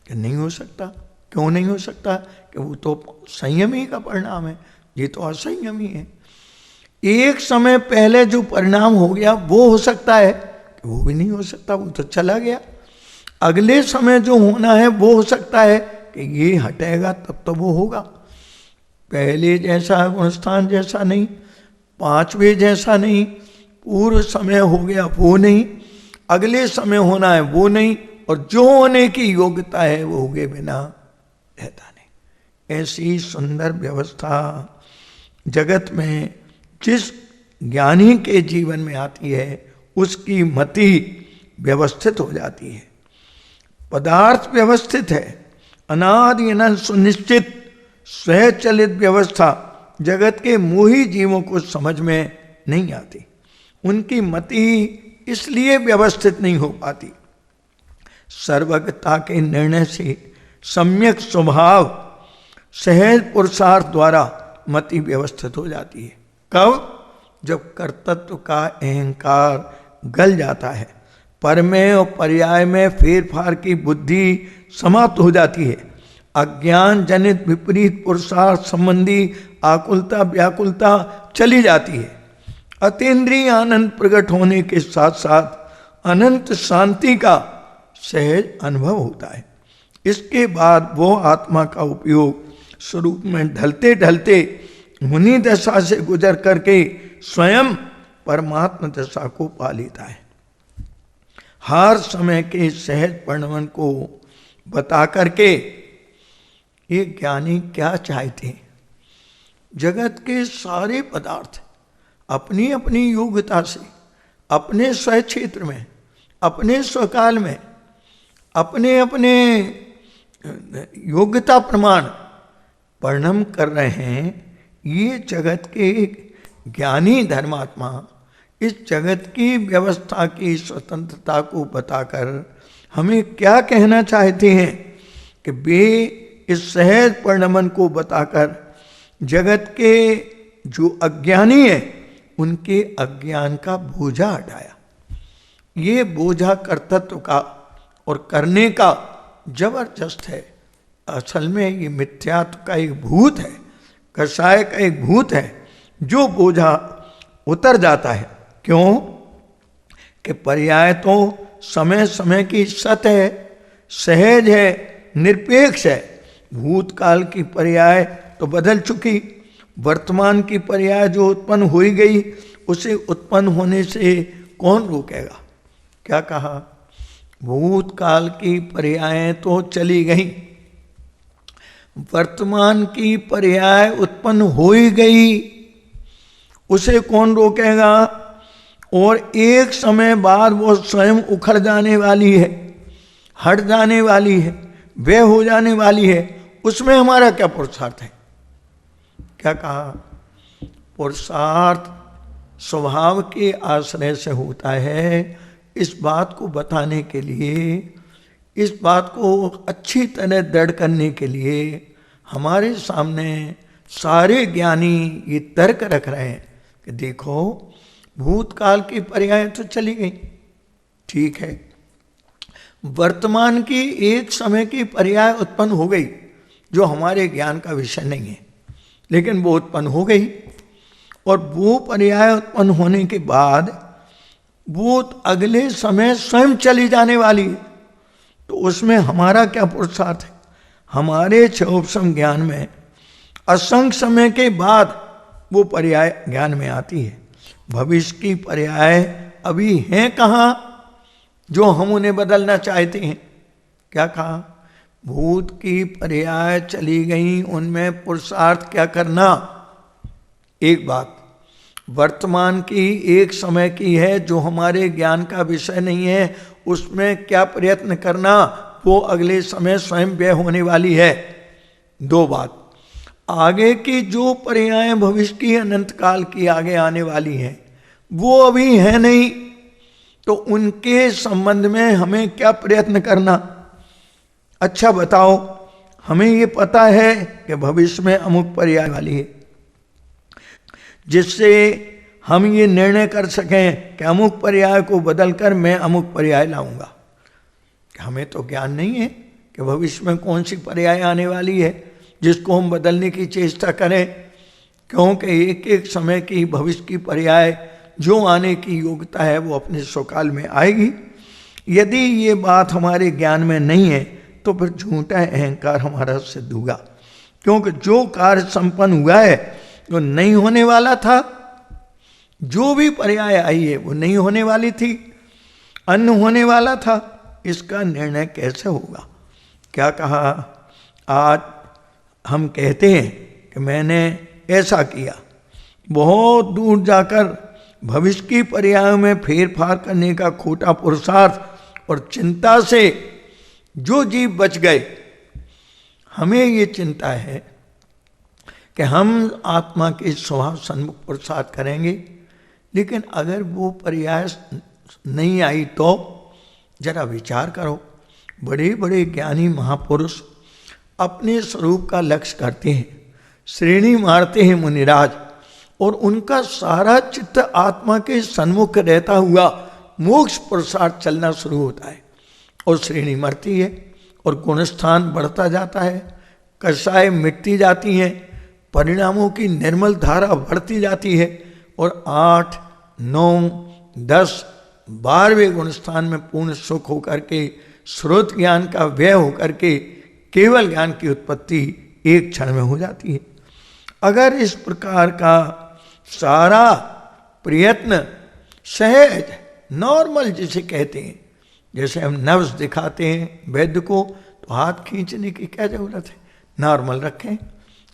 कि नहीं हो सकता? क्यों नहीं हो सकता? कि वो तो संयमी का परिणाम है, ये तो असंयमी है। एक समय पहले जो परिणाम हो गया वो हो सकता है कि वो भी नहीं हो सकता, वो तो चला गया। अगले समय जो होना है वो हो सकता है कि ये हटेगा तब तो वो होगा। पहले जैसा गुणस्थान जैसा नहीं, 5वें जैसा नहीं, पूर्व समय हो गया वो नहीं, अगले समय होना है वो नहीं, और जो होने की योग्यता है वो हुए बिना रहता नहीं। ऐसी सुंदर व्यवस्था जगत में जिस ज्ञानी के जीवन में आती है उसकी मति व्यवस्थित हो जाती है। पदार्थ व्यवस्थित है, अनादि अनंत सुनिश्चित स्वचलित व्यवस्था जगत के मोही जीवों को समझ में नहीं आती। उनकी मति इसलिए व्यवस्थित नहीं हो पाती। सर्वज्ञता के निर्णय से सम्यक स्वभाव सहज पुरुषार्थ द्वारा मति व्यवस्थित हो जाती है। कब? जब कर्तृत्व का अहंकार गल जाता है, पर में और पर्याय में फेरफार की बुद्धि समाप्त हो जाती है, अज्ञान जनित विपरीत पुरुषार्थ संबंधी आकुलता व्याकुलता चली जाती है, अतीन्द्रिय आनंद प्रकट होने के साथ साथ अनंत शांति का सहज अनुभव होता है। इसके बाद वो आत्मा का उपयोग स्वरूप में ढलते ढलते मुनि दशा से गुजर करके स्वयं परमात्मा दशा को पा लेता है। हर समय के सहज परिणमन को बता करके ये ज्ञानी क्या चाहते हैं? जगत के सारे पदार्थ अपनी अपनी योग्यता से, अपने स्व क्षेत्र में, अपने स्वकाल में, अपने अपने योग्यता प्रमाण परिणम कर रहे हैं। ये जगत के ज्ञानी धर्मात्मा इस जगत की व्यवस्था की स्वतंत्रता को बताकर हमें क्या कहना चाहते हैं कि वे इस सहज परिणमन को बताकर जगत के जो अज्ञानी है उनके अज्ञान का बोझा हटाया। ये बोझा कर्तृत्व का और करने का जबरदस्त है। असल में ये मिथ्यात्व का एक भूत है, कषाय का एक भूत है, जो बोझा उतर जाता है। क्यों कि पर्याय तो समय समय की सत है, सहज है, निरपेक्ष है। भूतकाल की पर्याय तो बदल चुकी, वर्तमान की पर्याय जो उत्पन्न हो गई उसे उत्पन्न होने से कौन रोकेगा? क्या कहा? भूतकाल की पर्यायें तो चली गई, वर्तमान की पर्याय उत्पन्न हो ही गई, उसे कौन रोकेगा? और एक समय बाद वो स्वयं उखड़ जाने वाली है, हट जाने वाली है, व्यय हो जाने वाली है। उसमें हमारा क्या पुरुषार्थ है? क्या कहा? पुरुषार्थ स्वभाव के आश्रय से होता है। इस बात को बताने के लिए, इस बात को अच्छी तरह दृढ़ करने के लिए हमारे सामने सारे ज्ञानी ये तर्क रख रहे हैं कि देखो भूतकाल की पर्याय तो चली गई, ठीक है, वर्तमान की एक समय की पर्याय उत्पन्न हो गई जो हमारे ज्ञान का विषय नहीं है, लेकिन वो उत्पन्न हो गई। और वो पर्याय उत्पन्न होने के बाद वो अगले समय स्वयं चली जाने वाली है। तो उसमें हमारा क्या पुरुषार्थ है? हमारे क्षोभसम ज्ञान में असंख्य समय के बाद वो पर्याय ज्ञान में आती है। भविष्य की पर्याय अभी हैं कहाँ जो हम उन्हें बदलना चाहते हैं? क्या कहा? भूत की पर्याय चली गई, उनमें पुरुषार्थ क्या करना? एक बात, वर्तमान की एक समय की है जो हमारे ज्ञान का विषय नहीं है, उसमें क्या प्रयत्न करना? वो अगले समय स्वयं व्यय होने वाली है। दो बात, आगे की जो पर्याय भविष्य की अनंत काल की आगे आने वाली हैं वो अभी है नहीं, तो उनके संबंध में हमें क्या प्रयत्न करना? अच्छा बताओ, हमें ये पता है कि भविष्य में अमुक पर्याय वाली है, जिससे हम ये निर्णय कर सकें कि अमुक पर्याय को बदलकर मैं अमुक पर्याय लाऊंगा। हमें तो ज्ञान नहीं है कि भविष्य में कौन सी पर्याय आने वाली है जिसको हम बदलने की चेष्टा करें, क्योंकि एक एक समय की भविष्य की पर्याय जो आने की योग्यता है वो अपने स्वकाल में आएगी। यदि ये बात हमारे ज्ञान में नहीं है तो फिर झूठा अहंकार हमारा सिद्ध होगा, क्योंकि जो कार्य संपन्न हुआ है वो नहीं होने वाला था, जो भी पर्याय आई है वो नहीं होने वाली थी, अन्न होने वाला था। इसका निर्णय कैसे होगा? क्या कहा? आज हम कहते हैं कि मैंने ऐसा किया, बहुत दूर जाकर भविष्य की पर्यायों में फेरफार करने का खोटा पुरुषार्थ और चिंता से जो जीव बच गए, हमें ये चिंता है कि हम आत्मा के स्वभाव सन्मुख पुरुषार्थ करेंगे, लेकिन अगर वो पर्याय नहीं आई तो जरा विचार करो। बड़े बड़े ज्ञानी महापुरुष अपने स्वरूप का लक्ष्य करते हैं, श्रेणी मारते हैं मुनिराज, और उनका सारा चित्त आत्मा के सन्मुख रहता हुआ मोक्ष पुरुषार्थ चलना शुरू होता है, और श्रेणी मरती है और गुणस्थान बढ़ता जाता है, कषाय मिटती जाती हैं, परिणामों की निर्मल धारा बढ़ती जाती है, और 8, 9, 10, 12वें गुणस्थान में पूर्ण सुख होकर के, श्रोत ज्ञान का व्यय होकर के केवल ज्ञान की उत्पत्ति एक क्षण में हो जाती है। अगर इस प्रकार का सारा प्रयत्न सहज नॉर्मल जिसे कहते हैं, जैसे हम नब्ज दिखाते हैं वैद्य को तो हाथ खींचने की क्या जरूरत है, नॉर्मल रखें।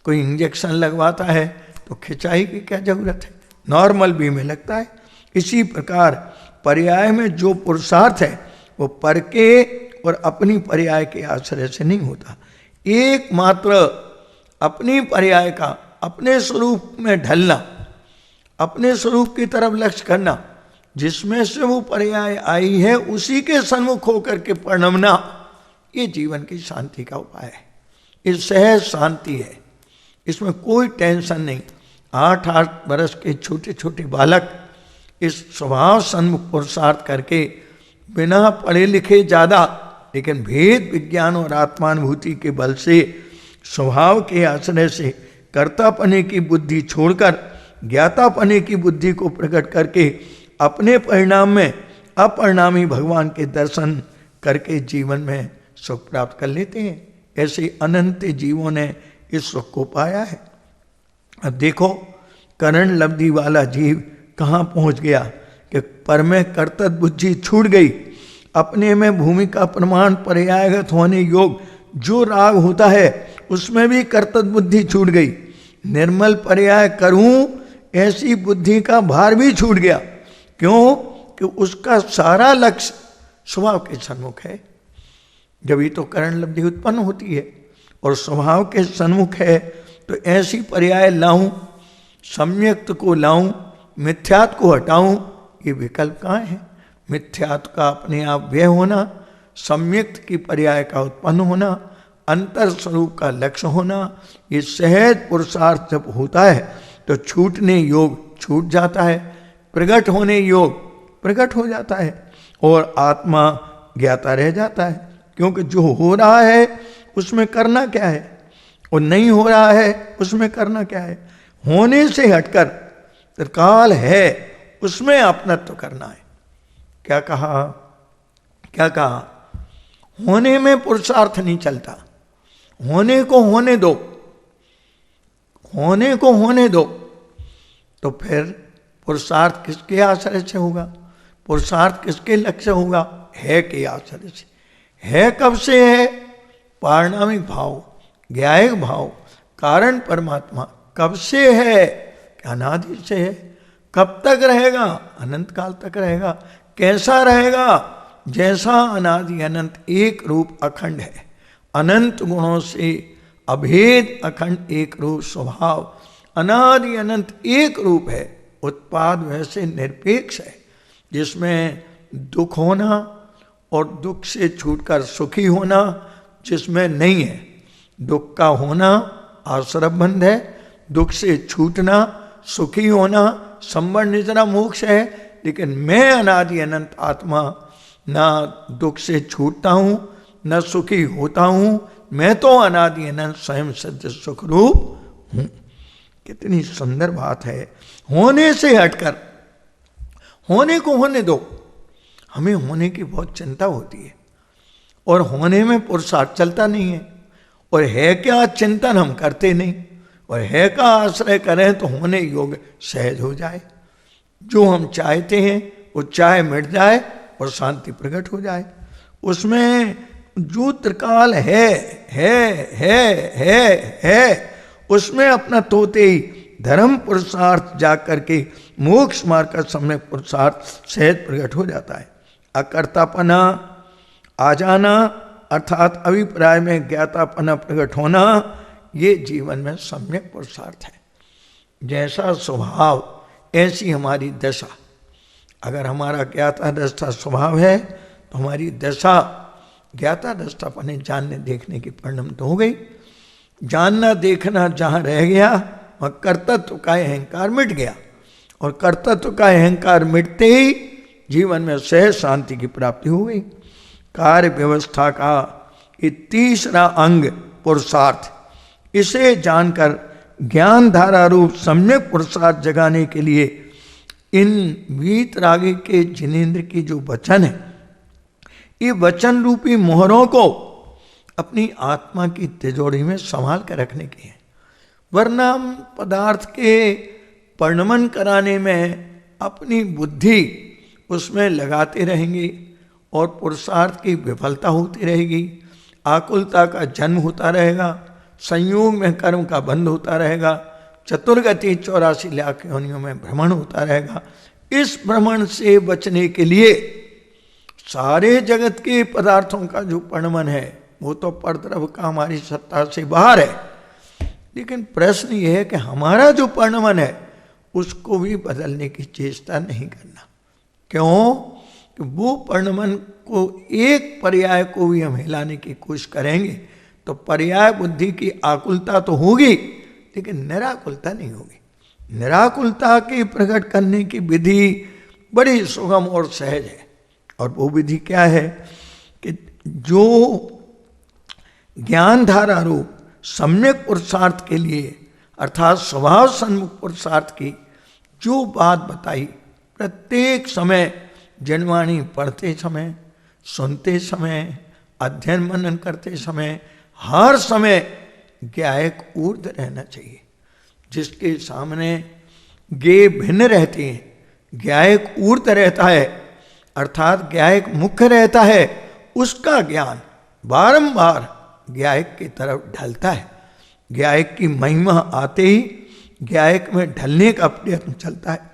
कोई इंजेक्शन लगवाता है तो खिंचाई की क्या जरूरत है, नॉर्मल भी में लगता है। इसी प्रकार पर्याय में जो पुरुषार्थ है वो पर के और अपनी पर्याय के आश्रय से नहीं होता। एकमात्र अपनी पर्याय का अपने स्वरूप में ढलना, अपने स्वरूप की तरफ लक्ष्य करना, जिसमें से वो पर्याय आई है उसी के सन्मुख होकर के परिणमना, ये जीवन की शांति का उपाय है। ये सहज शांति है, इसमें कोई टेंशन नहीं। 8-8 वर्ष के छोटे छोटे बालक इस स्वभाव सन्मुख पुरुषार्थ करके बिना पढ़े लिखे ज़्यादा, लेकिन भेद विज्ञान और आत्मानुभूति के बल से स्वभाव के आश्रय से कर्तापने की बुद्धि छोड़कर ज्ञातापने की बुद्धि को प्रकट करके अपने परिणाम में अपरिणामी भगवान के दर्शन करके जीवन में सुख प्राप्त कर लेते हैं। ऐसे अनंत जीवों ने इस सुख को पाया है। अब देखो करण लब्धि वाला जीव कहाँ पहुँच गया कि पर में कर्तव्य बुद्धि छूट गई, अपने में भूमिका प्रमाण पर्यायगत होने योग जो राग होता है उसमें भी कर्तव्य बुद्धि छूट गई। निर्मल पर्याय करूं ऐसी बुद्धि का भार भी छूट गया। क्यों कि उसका सारा लक्ष्य स्वभाव के सन्मुख है। जब ये तो करण लब्धि उत्पन्न होती है और स्वभाव के सन्मुख है तो ऐसी पर्याय लाऊं, सम्यक्त को लाऊं, मिथ्यात्व को हटाऊं, ये विकल्प कहाँ है। मिथ्यात्व का अपने आप व्यय होना, सम्यक्त की पर्याय का उत्पन्न होना, अंतर स्वरूप का लक्ष्य होना, ये सहज पुरुषार्थ जब होता है तो छूटने योग छूट जाता है, प्रकट होने योग प्रकट हो जाता है और आत्मा ज्ञाता रह जाता है। क्योंकि जो हो रहा है उसमें करना क्या है और नहीं हो रहा है उसमें करना क्या है। होने से हटकर त्रिकाल है उसमें अपनत्व करना है। क्या कहा, क्या कहा, होने में पुरुषार्थ नहीं चलता, होने को होने दो, होने को होने दो। तो फिर पुरुषार्थ किसके आश्रय से होगा, पुरुषार्थ किसके लक्ष्य होगा, है के आश्रय से। है कब से है, पारिणामिक भाव, ज्ञायक भाव, कारण परमात्मा कब से है, अनादि से है। कब तक रहेगा, अनंत काल तक रहेगा। कैसा रहेगा, जैसा अनादि अनंत एक रूप अखंड है, अनंत गुणों से अभेद अखंड एक रूप स्वभाव, अनादि अनंत एक रूप है। उत्पाद वैसे निरपेक्ष है जिसमें दुख होना और दुख से छूटकर सुखी होना जिसमें नहीं है। दुख का होना आश्रमबंध है, दुख से छूटना सुखी होना संवर निजरा मोक्ष है। लेकिन मैं अनादि अनंत आत्मा ना दुख से छूटता हूँ न सुखी होता हूँ, मैं तो अनादि अनंत स्वयं सिद्ध सुख रूप हूँ। कितनी सुंदर बात है। होने से हटकर होने को होने दो। हमें होने की बहुत चिंता होती है और होने में पुरुषार्थ चलता नहीं है, और है क्या चिंतन हम करते नहीं, और है का आश्रय करें तो होने योग्य सहज हो जाए। जो हम चाहते हैं वो चाहे मिट जाए और शांति प्रकट हो जाए। उसमें जो त्रिकाल है उसमें अपना तोते ही धर्म पुरुषार्थ जा करके मोक्ष मार्ग का समय पुरुषार्थ सहज प्रकट हो जाता है। अकर्तापना आ जाना अर्थात अभिप्राय में ज्ञातापना प्रकट होना, ये जीवन में सम्यक पुरुषार्थ है। जैसा स्वभाव ऐसी हमारी दशा। अगर हमारा ज्ञाता दृष्टा स्वभाव है तो हमारी दशा ज्ञाता दृष्टापने जानने देखने की परिणाम तो हो गई। जानना देखना जहाँ रह गया वह कर्तृत्व का अहंकार मिट गया, और कर्तृत्व का अहंकार मिटते ही जीवन में सहज शांति की प्राप्ति हो गई। कार्य व्यवस्था का ये तीसरा अंग पुरुषार्थ, इसे जानकर ज्ञान धारा रूप सम्यक पुरुषार्थ जगाने के लिए इन वीतरागी के जिनेन्द्र की जो वचन है, ये वचन रूपी मोहरों को अपनी आत्मा की तिजोरी में संभाल कर रखने की है। वरना हम पदार्थ के परिणमन कराने में अपनी बुद्धि उसमें लगाते रहेंगे और पुरुषार्थ की विफलता होती रहेगी, आकुलता का जन्म होता रहेगा, संयोग में कर्म का बंध होता रहेगा, चतुर्गति 84 लाख योनियों में भ्रमण होता रहेगा। इस भ्रमण से बचने के लिए सारे जगत के पदार्थों का जो परिणमन है वो तो परद्रव्य का हमारी सत्ता से बाहर है, लेकिन प्रश्न ये है कि हमारा जो परिणमन है उसको भी बदलने की चेष्टा नहीं करना। क्यों? कि वो परिणमन को एक पर्याय को भी हम हिलाने की कोशिश करेंगे तो पर्याय बुद्धि की आकुलता तो होगी, लेकिन निराकुलता नहीं होगी। निराकुलता के प्रकट करने की विधि बड़ी सुगम और सहज है। और वो विधि क्या है कि जो ज्ञान धारा रूप सम्यक पुरुषार्थ के लिए अर्थात स्वभाव सन्मुख पुरुषार्थ की जो बात बताई, प्रत्येक समय जनवाणी पढ़ते समय, सुनते समय, अध्ययन मनन करते समय, हर समय ज्ञायक ऊर्ध्व रहना चाहिए। जिसके सामने गे भिन्न रहते हैं, ज्ञायक ऊर्ध्व रहता है अर्थात ज्ञायक मुख्य रहता है, उसका ज्ञान बारंबार ज्ञायक की तरफ ढलता है। ज्ञायक की महिमा आते ही ज्ञायक में ढलने का प्रयत्न चलता है।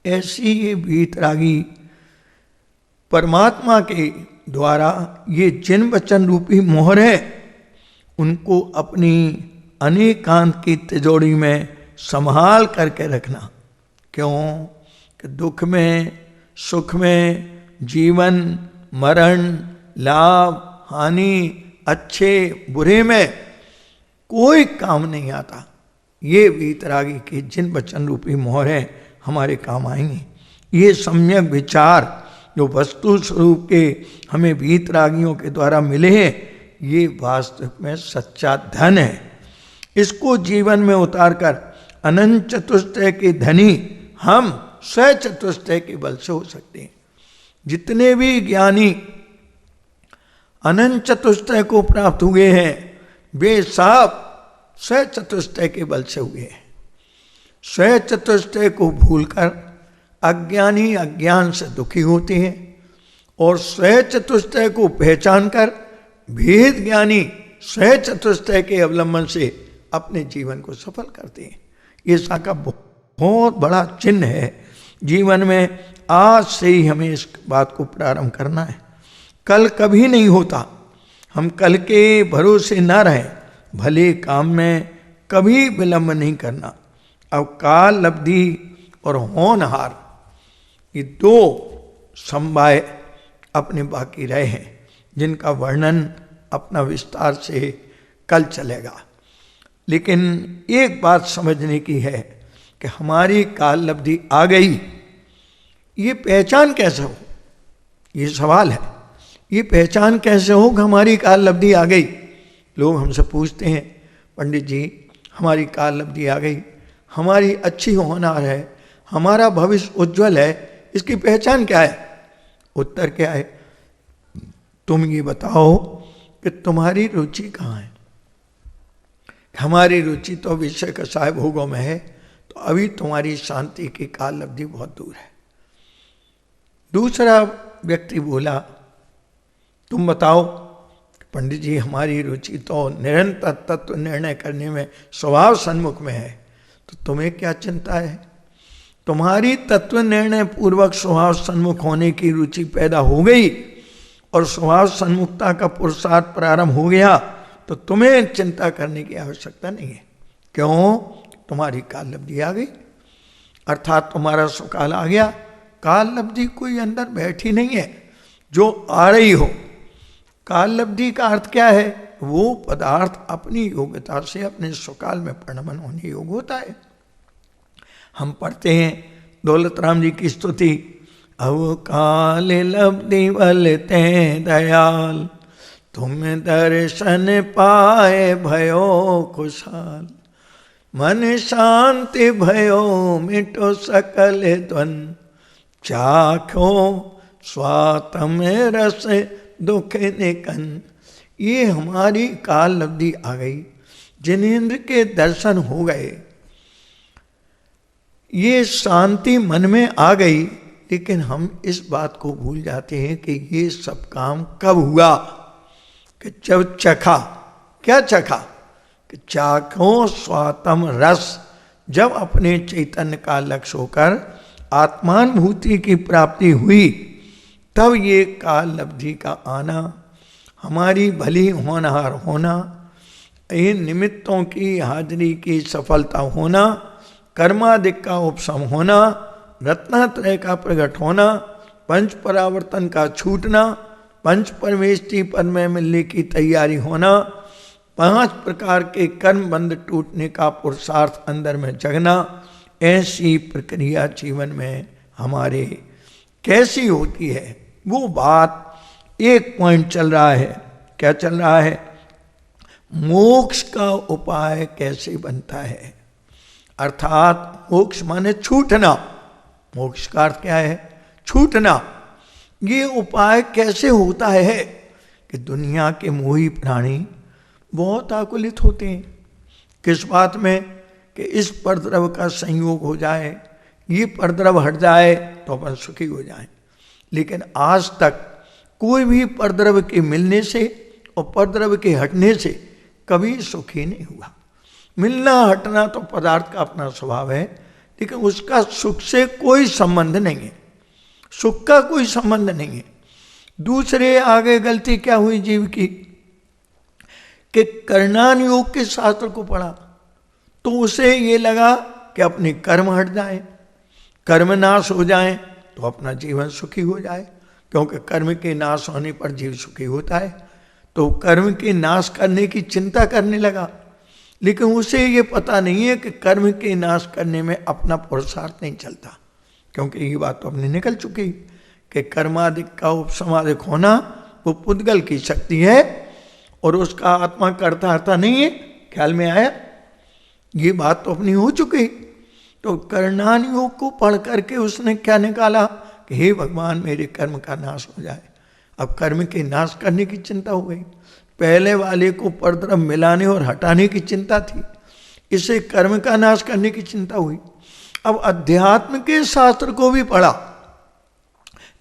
ऐसी ये वीतरागी परमात्मा के द्वारा ये जिन वचन रूपी मोहर है उनको अपनी अनेकांत की तिजोरी में संभाल करके रखना। क्यों? कि दुख में, सुख में, जीवन मरण, लाभ हानि, अच्छे बुरे में कोई काम नहीं आता। ये वीतरागी के जिन वचन रूपी मोहर है हमारे काम आएंगे। ये सम्यक विचार जो वस्तु स्वरूप के हमें वीतरागियों के द्वारा मिले हैं, ये वास्तव में सच्चा धन है। इसको जीवन में उतारकर अनंत चतुष्टय के धनी हम स्वचतुष्टय के बल से हो सकते हैं। जितने भी ज्ञानी अनंत चतुष्टय को प्राप्त हुए हैं वे सब स्वचतुष्टय के बल से हुए हैं। स्वचतुष्टय को भूलकर अज्ञानी अज्ञान से दुखी होते हैं और स्वचतुष्टय को पहचान कर भेद ज्ञानी स्वचतुष्टय के अवलंबन से अपने जीवन को सफल करते हैं। ये इसका बहुत बड़ा चिन्ह है। जीवन में आज से ही हमें इस बात को प्रारंभ करना है। कल कभी नहीं होता। हम कल के भरोसे न रहें, भले काम में कभी विलंब नहीं करना। अब काल लब्धि और होनहार ये दो समवाय अपने बाकी रहे हैं, जिनका वर्णन अपना विस्तार से कल चलेगा। लेकिन एक बात समझने की है कि हमारी काल लब्धि आ गई, ये पहचान कैसे हो, ये सवाल है। ये पहचान कैसे हो कि हमारी काल लब्धि आ गई? लोग हमसे पूछते हैं, पंडित जी हमारी काल लब्धि आ गई, हमारी अच्छी होनहार है, हमारा भविष्य उज्जवल है, इसकी पहचान क्या है? उत्तर क्या है? तुम ये बताओ कि तुम्हारी रुचि कहाँ है। हमारी रुचि तो विषय कसाय भोगों में है, तो अभी तुम्हारी शांति की काल लब्धि बहुत दूर है। दूसरा व्यक्ति बोला, तुम बताओ पंडित जी हमारी रुचि तो निरंतर तत्व निर्णय करने में स्वभाव सन्मुख में है, तो तुम्हें क्या चिंता है? तुम्हारी तत्व निर्णय पूर्वक स्वभाव सन्मुख होने की रुचि पैदा हो गई और स्वभाव सन्मुखता का पुरुषार्थ प्रारंभ हो गया, तो तुम्हें चिंता करने की आवश्यकता नहीं है। क्यों? तुम्हारी काल लब्धि आ गई, अर्थात तुम्हारा सुकाल आ गया। काल लब्धि कोई अंदर बैठी नहीं है जो आ रही हो। काल लब्धि का अर्थ क्या है? वो पदार्थ अपनी योग्यता से अपने सुकाल में परिणमन होने योग्य होता है। हम पढ़ते हैं दौलत राम जी की स्तुति, अब काल लब्धि बलते दयाल, तुम दर्शन पाए भयो खुशहाल, मन शांति भयो मिटो सकल द्वंद, चाखो स्वात्म रस दुख निकन। ये हमारी काल लब्धि आ गई, जिनेंद्र के दर्शन हो गए, ये शांति मन में आ गई, लेकिन हम इस बात को भूल जाते हैं कि ये सब काम कब हुआ, कि जब चखा। क्या चखा? कि चाखो स्वातम रस, जब अपने चैतन्य का लक्ष्य होकर आत्मानुभूति की प्राप्ति हुई, तब ये काल लब्धि का आना, हमारी भली होनहार होना, इन निमित्तों की हाजिरी की सफलता होना, कर्मादिक का उपशम होना, रत्नात्रय का प्रकट होना, पंच परावर्तन का छूटना, पंच परमेष्टि पद में मिलने की तैयारी होना, 5 प्रकार के कर्म बंध टूटने का पुरुषार्थ अंदर में जगना, ऐसी प्रक्रिया जीवन में हमारे कैसी होती है, वो बात एक पॉइंट चल रहा है। क्या चल रहा है? मोक्ष का उपाय कैसे बनता है, अर्थात मोक्ष माने छूटना। मोक्ष का अर्थ क्या है? छूटना। ये उपाय कैसे होता है कि दुनिया के मोही प्राणी बहुत आकुलित होते हैं किस बात में, कि इस परद्रव का संयोग हो जाए, ये परद्रव हट जाए तो अपन सुखी हो जाएं। लेकिन आज तक कोई भी परद्रव के मिलने से और परद्रव के हटने से कभी सुखी नहीं हुआ। मिलना हटना तो पदार्थ का अपना स्वभाव है, लेकिन उसका सुख से कोई संबंध नहीं है, सुख का कोई संबंध नहीं है। दूसरे आगे गलती क्या हुई जीव की, कि कर्णान योग के शास्त्र को पढ़ा तो उसे ये लगा कि अपने कर्म हट जाए, कर्म नाश हो जाए तो अपना जीवन सुखी हो जाए, क्योंकि कर्म के नाश होने पर जीव सुखी होता है। तो कर्म के नाश करने की चिंता करने लगा, लेकिन उसे ये पता नहीं है कि कर्म के नाश करने में अपना पुरुषार्थ नहीं चलता, क्योंकि ये बात तो अपने निकल चुकी कि कर्मादिक का उपसमादिक होना वो पुद्गल की शक्ति है और उसका आत्मा करता हरता नहीं है। ख्याल में आया? ये बात तो अपनी हो चुकी। तो कर्णान योग को पढ़ करके उसने क्या निकाला कि हे भगवान मेरे कर्म का नाश हो जाए। अब कर्म के नाश करने की चिंता हो गई। पहले वाले को परद्रव मिलाने और हटाने की चिंता थी, इसे कर्म का नाश करने की चिंता हुई। अब अध्यात्म के शास्त्र को भी पढ़ा,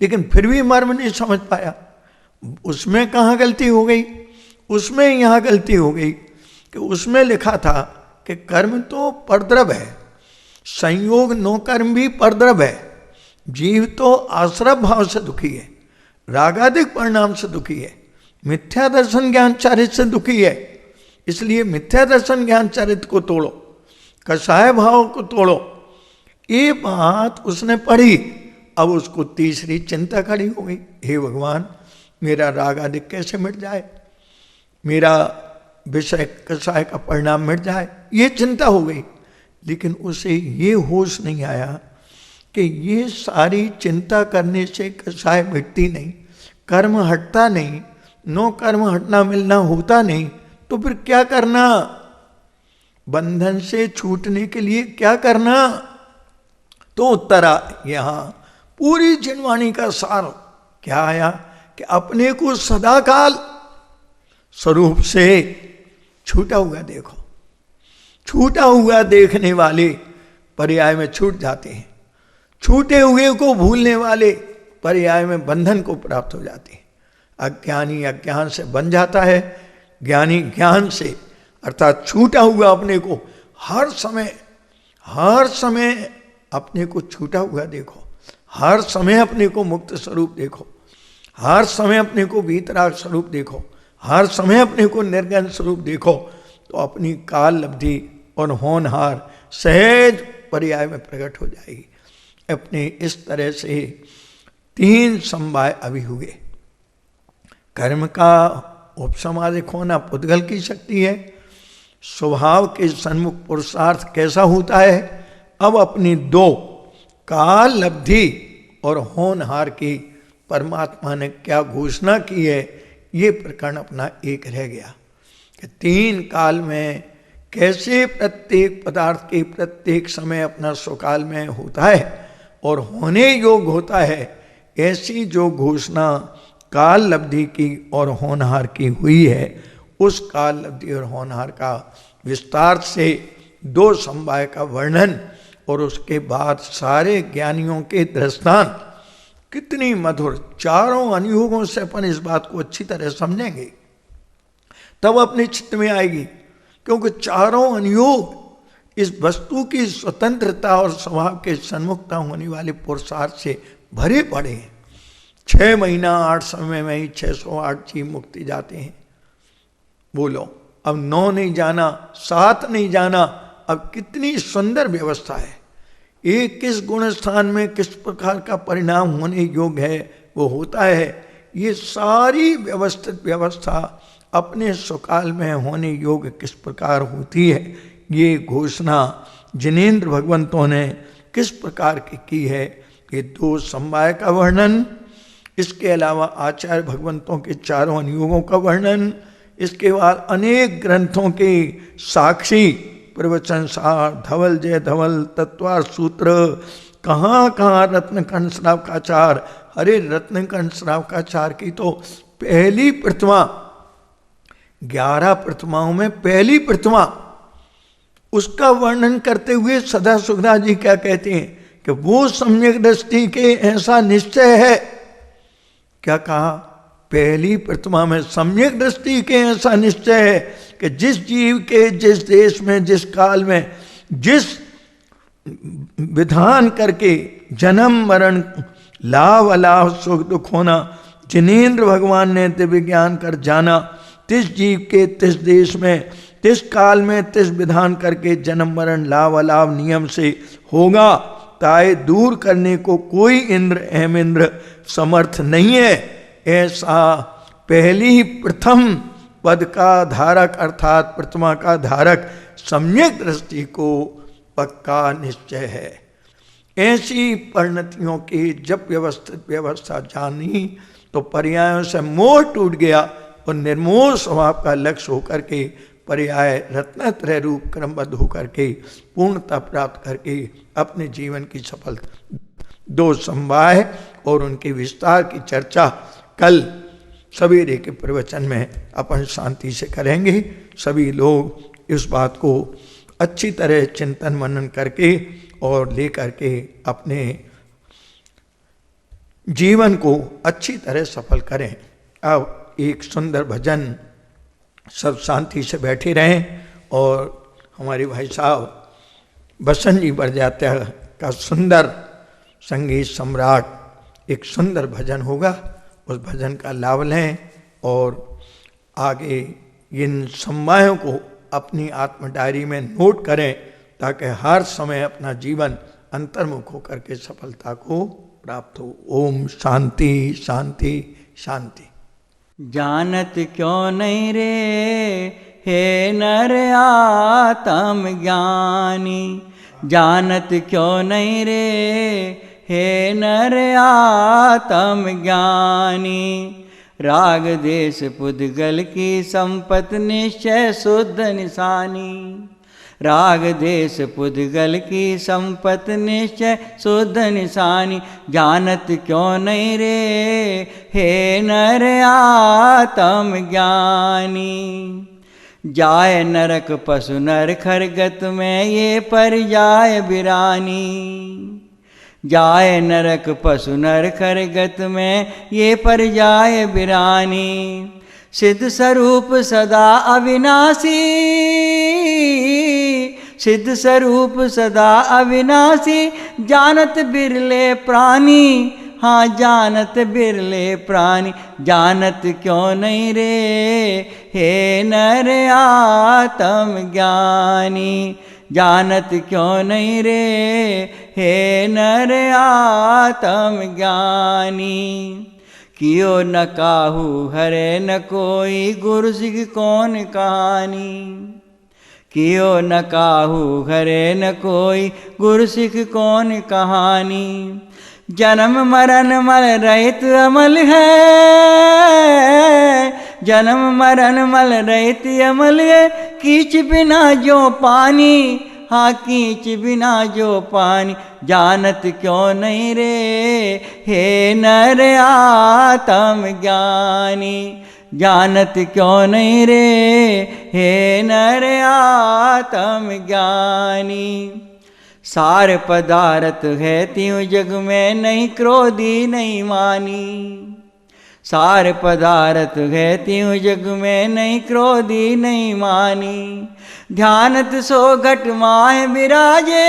लेकिन फिर भी मर्म नहीं समझ पाया। उसमें कहाँ गलती हो गई? उसमें यहाँ गलती हो गई कि उसमें लिखा था कि कर्म तो परद्रव है, संयोग नो कर्म भी परद्रव है। जीव तो आश्रव भाव से दुखी है, रागादिक परिणाम से दुखी है, मिथ्या दर्शन ज्ञान चारित्र से दुखी है। इसलिए मिथ्या दर्शन ज्ञान चारित्र को तोड़ो, कषाय भाव को तोड़ो। ये बात उसने पढ़ी। अब उसको तीसरी चिंता खड़ी हो गई, हे भगवान मेरा राग आदि कैसे मिट जाए, मेरा विषय कषाय का परिणाम मिट जाए, ये चिंता हो गई। लेकिन उसे ये होश नहीं आया कि ये सारी चिंता करने से कषाय मिटती नहीं, कर्म हटता नहीं, नो कर्म हटना मिलना होता नहीं। तो फिर क्या करना? बंधन से छूटने के लिए क्या करना? तो उत्तरा यहां पूरी जिनवाणी का सार क्या आया कि अपने को सदाकाल स्वरूप से छूटा हुआ देखो। छूटा हुआ देखने वाले पर्याय में छूट जाते हैं, छूटे हुए को भूलने वाले पर्याय में बंधन को प्राप्त हो जाते हैं। अज्ञानी अज्ञान से बन जाता है, ज्ञानी ज्ञान से, अर्थात छूटा हुआ अपने को हर समय अपने को छूटा हुआ देखो, हर समय अपने को मुक्त स्वरूप देखो, हर समय अपने को वीतराग स्वरूप देखो, हर समय अपने को निर्गुण स्वरूप देखो, तो अपनी काल लब्धि और होनहार सहज पर्याय में प्रकट हो जाएगी। अपने इस तरह से 3 समवाय अभी हुए। कर्म का उपसमादिक होना पुद्गल की शक्ति है। स्वभाव के सन्मुख पुरुषार्थ कैसा होता है? अब अपनी 2 काल लब्धि और होनहार की परमात्मा ने क्या घोषणा की है, ये प्रकरण अपना एक रह गया कि 3 काल में कैसे प्रत्येक पदार्थ के प्रत्येक समय अपना स्वकाल में होता है और होने योग्य होता है। ऐसी जो घोषणा काल लब्धि की और होनहार की हुई है, उस काल लब्धि और होनहार का विस्तार से दो समवाय का वर्णन और उसके बाद सारे ज्ञानियों के दृष्टांत कितनी मधुर, चारों अनुयोगों से अपन इस बात को अच्छी तरह समझेंगे तब अपने चित्त में आएगी। क्योंकि चारों अनुयोग इस वस्तु की स्वतंत्रता और स्वभाव के सन्मुखता होने वाले पुरुषार्थ से भरे पड़े हैं। 6 महीना 8 समय में ही 608 जीव मुक्ति जाते हैं। बोलो अब 9 नहीं जाना, 7 नहीं जाना, अब कितनी सुंदर व्यवस्था है। एक किस गुण स्थान में किस प्रकार का परिणाम होने योग्य है वो होता है। ये सारी व्यवस्थित व्यवस्था अपने सुकाल में होने योग्य किस प्रकार होती है, ये घोषणा जिनेन्द्र भगवंतों ने किस प्रकार की है। ये दो समवाय का वर्णन, इसके अलावा आचार्य भगवंतों के चारों अनुयोगों का वर्णन, इसके बाद अनेक ग्रंथों के साक्षी प्रवचन सार, धवल जय धवल, तत्वार सूत्र, कहाँ कहाँ रत्नकंठ श्रावकाचार। अरे रत्नकंठ श्रावकाचार की तो पहली प्रतिमा, 11 प्रतिमाओं में पहली प्रतिमा, उसका वर्णन करते हुए सदा सुखदास जी क्या कहते हैं कि वो सम्यक दृष्टि के ऐसा निश्चय है। क्या कहा? पहली प्रतिमा में सम्यक दृष्टि के ऐसा निश्चय है कि जिस जीव के जिस देश में जिस काल में जिस विधान करके जन्म मरण लाभ अलाभ सुख दुख होना जिनेन्द्र भगवान ने दिव्य ज्ञान कर जाना, तिस जीव के तिस देश में तिस काल में तिस विधान करके जन्म मरण लाभ अलाभ नियम से होगा, ताए दूर करने को कोई इंद्र एम इंद्र समर्थ नहीं है। ऐसा पहली प्रथम पद का धारक अर्थात प्रतिमा का धारक सम्यक दृष्टि को पक्का निश्चय है। ऐसी परिणतियों की जब व्यवस्थित व्यवस्था जानी तो पर्यायों से मोह टूट गया और निर्मोह स्वभाव का लक्ष्य होकर के पर्याय रत्नत्रय रूप क्रमबद्ध होकर के पूर्णता प्राप्त करके अपने जीवन की सफलता, दो समवाय और उनके विस्तार की चर्चा कल सवेरे के प्रवचन में अपन शांति से करेंगे। सभी लोग इस बात को अच्छी तरह चिंतन मनन करके और लेकर के अपने जीवन को अच्छी तरह सफल करें। अब एक सुंदर भजन सब शांति से बैठे रहें और हमारे भाई साहब बसंत जी बरजात्या का सुंदर संगीत सम्राट एक सुंदर भजन होगा, उस भजन का लाभ लें और आगे इन समवायों को अपनी आत्म डायरी में नोट करें ताकि हर समय अपना जीवन अंतर्मुख होकर के सफलता को प्राप्त हो। ओम शांति शांति शांति। जानत क्यों नहीं रे हे नर आत्म ज्ञानी, जानत क्यों नहीं रे हे नर आत्म ज्ञानी। राग देश पुद्गल की संपत निश्चय शुद्ध निशानी, राग देश पुद्गल की संपत निश्चय शुद्ध निशानी। जानत क्यों नहीं रे हे नर आत्म ज्ञानी। जाय नरक पशु नर खरगत में ये पर जाय बिरानी, जाय नरक पशु नर खरगत में ये पर जाय बिरानी। सिद्ध स्वरूप सदा अविनाशी, सिद्ध स्वरूप सदा अविनाशी। जानत बिरले प्राणी, हाँ जानत बिरले प्राणी। जानत क्यों नहीं रे हे नर आत्म ज्ञानी, जानत क्यों नहीं रे हे नर आत्म ज्ञानी। कियो न काहू हरे न कोई गुरु सिख कौन कहानी, कियो न काहू हरे न कोई गुरु सिख कौन कहानी। जन्म मरण मल रहित अमल है, जन्म मरण मल रहित अमल है। कीच बिना जो पानी, हाँ कीच बिना जो पानी, जानत क्यों नहीं रे हे नर आत्म ज्ञानी, जानत क्यों नहीं रे हे नर आत्म ज्ञानी। सार पदार्थ है त्यों जग में, नहीं क्रोधी नहीं मानी, सार पदार्थ है त्यों जग में, नहीं क्रोधी नहीं मानी। ध्यानत सो घट माय विराजे,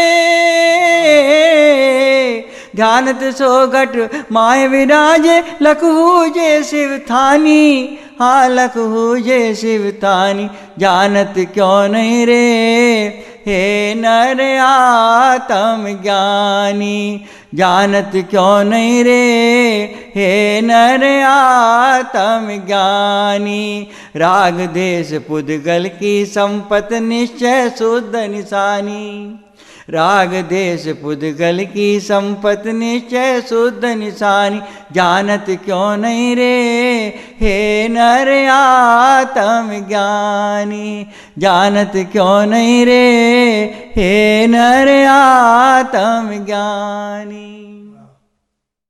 ध्यानत सो घट माय विराजे, लखहू जे शिव थानी, हाँ लखहू जे शिव थानी, जानत क्यों नहीं रे हे नर आत्म ज्ञानी, जानत क्यों नहीं रे हे नर आत्म ज्ञानी। राग देश पुद्गल की संपत निश्चय शुद्ध निशानी, राग देश पुद्गल की संपत निश्चय शुद्ध निशानी, जानत क्यों नहीं रे हे नर आत्म ज्ञानी, जानत क्यों नहीं रे हे नर आत्म ज्ञानी।